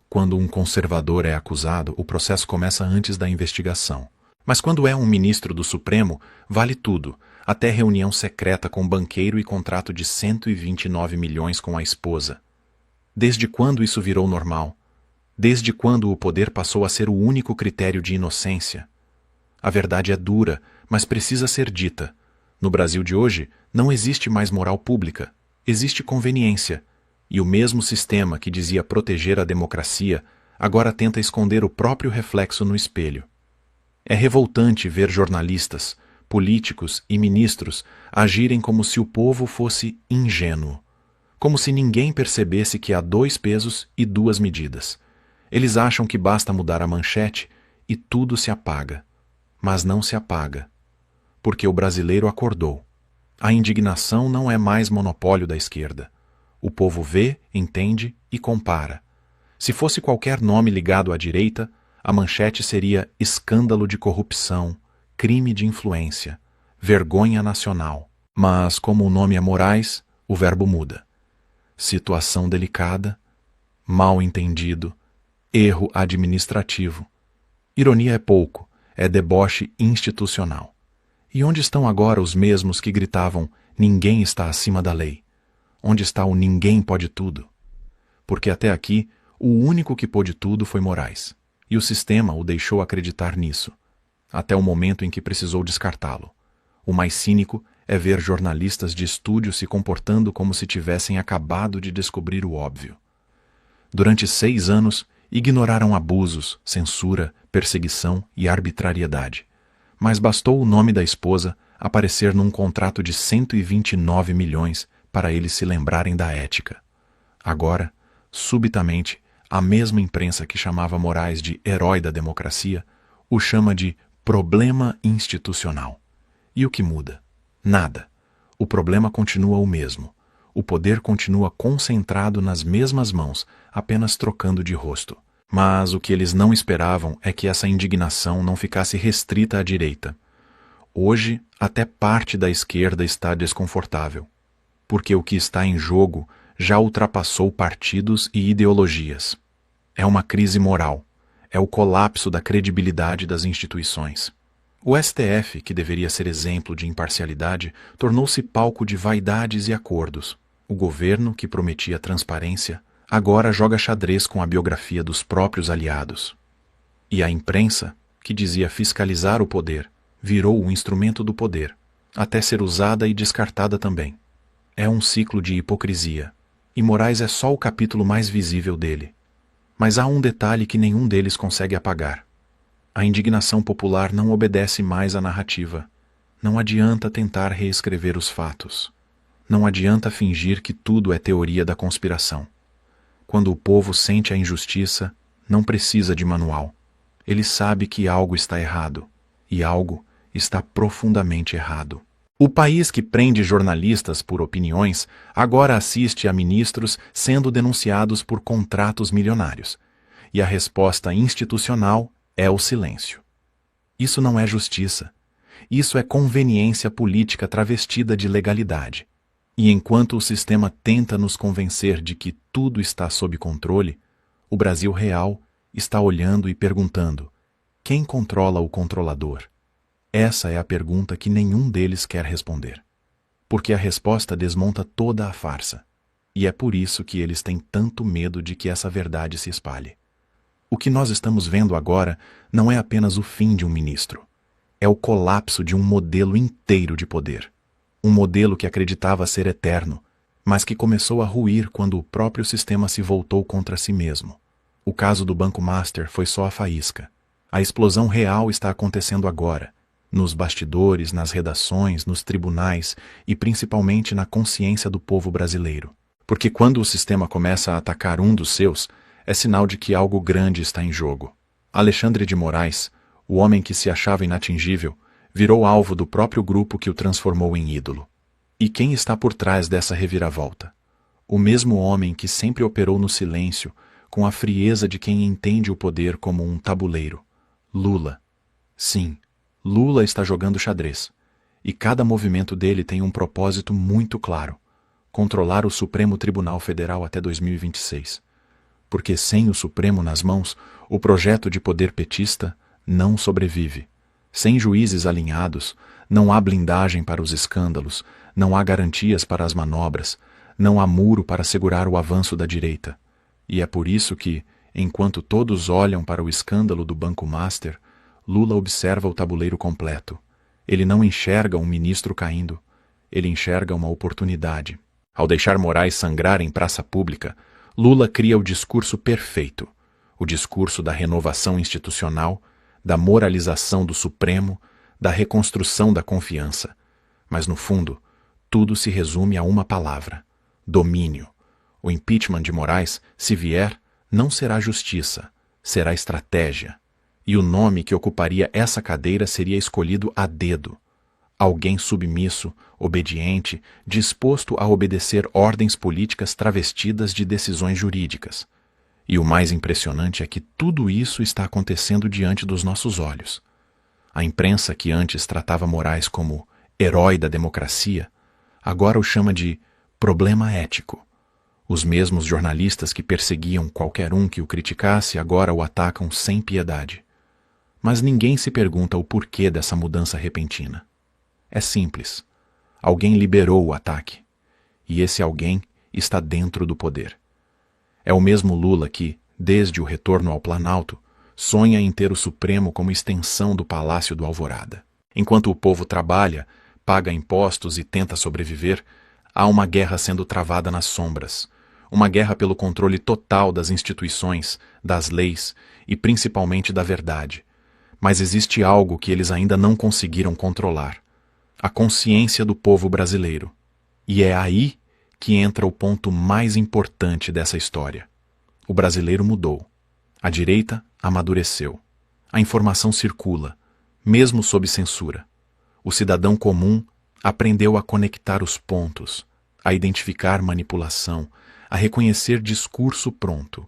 Quando um conservador é acusado, o processo começa antes da investigação. Mas quando é um ministro do Supremo, vale tudo, até reunião secreta com banqueiro e contrato de 129 milhões com a esposa. Desde quando isso virou normal? Desde quando o poder passou a ser o único critério de inocência? A verdade é dura, mas precisa ser dita. No Brasil de hoje, não existe mais moral pública, existe conveniência. E o mesmo sistema que dizia proteger a democracia, agora tenta esconder o próprio reflexo no espelho. É revoltante ver jornalistas, políticos e ministros agirem como se o povo fosse ingênuo. Como se ninguém percebesse que há 2 pesos e 2 medidas. Eles acham que basta mudar a manchete e tudo se apaga. Mas não se apaga. Porque o brasileiro acordou. A indignação não é mais monopólio da esquerda. O povo vê, entende e compara. Se fosse qualquer nome ligado à direita, a manchete seria escândalo de corrupção, crime de influência, vergonha nacional. Mas como o nome é Moraes, o verbo muda. Situação delicada, mal entendido, erro administrativo. Ironia é pouco, é deboche institucional. E onde estão agora os mesmos que gritavam ninguém está acima da lei? Onde está o ninguém pode tudo? Porque até aqui, o único que pôde tudo foi Moraes. E o sistema o deixou acreditar nisso, até o momento em que precisou descartá-lo. O mais cínico é ver jornalistas de estúdio se comportando como se tivessem acabado de descobrir o óbvio. Durante 6 anos, ignoraram abusos, censura, perseguição e arbitrariedade. Mas bastou o nome da esposa aparecer num contrato de 129 milhões para eles se lembrarem da ética. Agora, subitamente, a mesma imprensa que chamava Moraes de herói da democracia o chama de problema institucional. E o que muda? Nada. O problema continua o mesmo. O poder continua concentrado nas mesmas mãos, apenas trocando de rosto. Mas o que eles não esperavam é que essa indignação não ficasse restrita à direita. Hoje, até parte da esquerda está desconfortável, porque o que está em jogo já ultrapassou partidos e ideologias. É uma crise moral, é o colapso da credibilidade das instituições. O STF, que deveria ser exemplo de imparcialidade, tornou-se palco de vaidades e acordos. O governo, que prometia transparência, agora joga xadrez com a biografia dos próprios aliados. E a imprensa, que dizia fiscalizar o poder, virou o instrumento do poder, até ser usada e descartada também. É um ciclo de hipocrisia, e Moraes é só o capítulo mais visível dele. Mas há um detalhe que nenhum deles consegue apagar. A indignação popular não obedece mais à narrativa. Não adianta tentar reescrever os fatos. Não adianta fingir que tudo é teoria da conspiração. Quando o povo sente a injustiça, não precisa de manual. Ele sabe que algo está errado, e algo está profundamente errado. O país que prende jornalistas por opiniões agora assiste a ministros sendo denunciados por contratos milionários. E a resposta institucional é o silêncio. Isso não é justiça. Isso é conveniência política travestida de legalidade. E enquanto o sistema tenta nos convencer de que tudo está sob controle, o Brasil real está olhando e perguntando: quem controla o controlador? Essa é a pergunta que nenhum deles quer responder. Porque a resposta desmonta toda a farsa. E é por isso que eles têm tanto medo de que essa verdade se espalhe. O que nós estamos vendo agora não é apenas o fim de um ministro. É o colapso de um modelo inteiro de poder. Um modelo que acreditava ser eterno, mas que começou a ruir quando o próprio sistema se voltou contra si mesmo. O caso do Banco Master foi só a faísca. A explosão real está acontecendo agora, nos bastidores, nas redações, nos tribunais e principalmente na consciência do povo brasileiro. Porque quando o sistema começa a atacar um dos seus, é sinal de que algo grande está em jogo. Alexandre de Moraes, o homem que se achava inatingível, virou alvo do próprio grupo que o transformou em ídolo. E quem está por trás dessa reviravolta? O mesmo homem que sempre operou no silêncio, com a frieza de quem entende o poder como um tabuleiro. Lula. Sim, Lula está jogando xadrez. E cada movimento dele tem um propósito muito claro: controlar o Supremo Tribunal Federal até 2026. Porque sem o Supremo nas mãos, o projeto de poder petista não sobrevive. Sem juízes alinhados, não há blindagem para os escândalos, não há garantias para as manobras, não há muro para segurar o avanço da direita. E é por isso que, enquanto todos olham para o escândalo do Banco Master, Lula observa o tabuleiro completo. Ele não enxerga um ministro caindo, ele enxerga uma oportunidade. Ao deixar Moraes sangrar em praça pública, Lula cria o discurso perfeito, o discurso da renovação institucional, da moralização do Supremo, da reconstrução da confiança. Mas, no fundo, tudo se resume a uma palavra: domínio. O impeachment de Moraes, se vier, não será justiça, será estratégia. E o nome que ocuparia essa cadeira seria escolhido a dedo. Alguém submisso, obediente, disposto a obedecer ordens políticas travestidas de decisões jurídicas. E o mais impressionante é que tudo isso está acontecendo diante dos nossos olhos. A imprensa, que antes tratava Moraes como herói da democracia, agora o chama de problema ético. Os mesmos jornalistas que perseguiam qualquer um que o criticasse agora o atacam sem piedade. Mas ninguém se pergunta o porquê dessa mudança repentina. É simples. Alguém liberou o ataque. E esse alguém está dentro do poder. É o mesmo Lula que, desde o retorno ao Planalto, sonha em ter o Supremo como extensão do Palácio do Alvorada. Enquanto o povo trabalha, paga impostos e tenta sobreviver, há uma guerra sendo travada nas sombras. Uma guerra pelo controle total das instituições, das leis e principalmente da verdade. Mas existe algo que eles ainda não conseguiram controlar: a consciência do povo brasileiro. E é aí que entra o ponto mais importante dessa história. O brasileiro mudou. A direita amadureceu. A informação circula, mesmo sob censura. O cidadão comum aprendeu a conectar os pontos, a identificar manipulação, a reconhecer discurso pronto.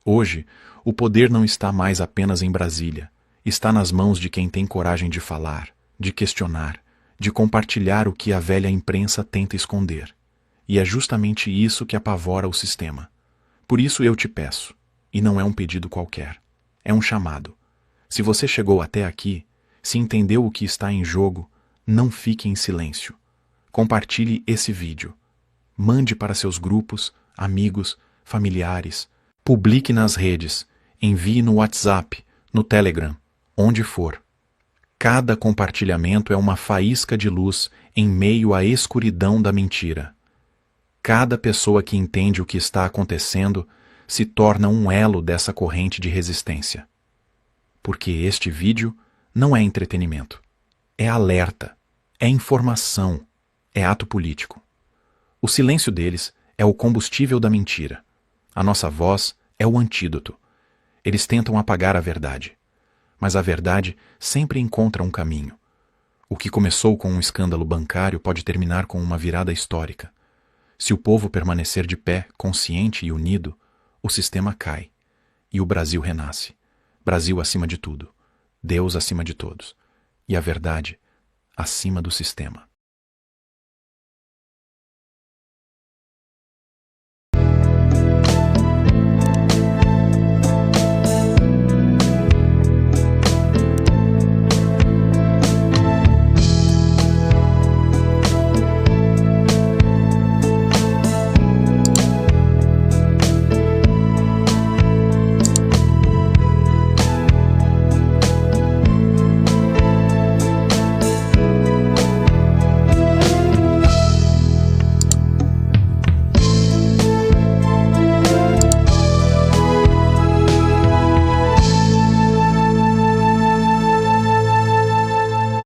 Hoje, o poder não está mais apenas em Brasília. Está nas mãos de quem tem coragem de falar, de questionar, de compartilhar o que a velha imprensa tenta esconder. E é justamente isso que apavora o sistema. Por isso eu te peço, e não é um pedido qualquer, é um chamado. Se você chegou até aqui, se entendeu o que está em jogo, não fique em silêncio. Compartilhe esse vídeo. Mande para seus grupos, amigos, familiares. Publique nas redes, envie no WhatsApp, no Telegram, onde for. Cada compartilhamento é uma faísca de luz em meio à escuridão da mentira. Cada pessoa que entende o que está acontecendo se torna um elo dessa corrente de resistência. Porque este vídeo não é entretenimento. É alerta, é informação, é ato político. O silêncio deles é o combustível da mentira. A nossa voz é o antídoto. Eles tentam apagar a verdade. Mas a verdade sempre encontra um caminho. O que começou com um escândalo bancário pode terminar com uma virada histórica. Se o povo permanecer de pé, consciente e unido, o sistema cai. E o Brasil renasce. Brasil acima de tudo. Deus acima de todos, e a verdade acima do sistema.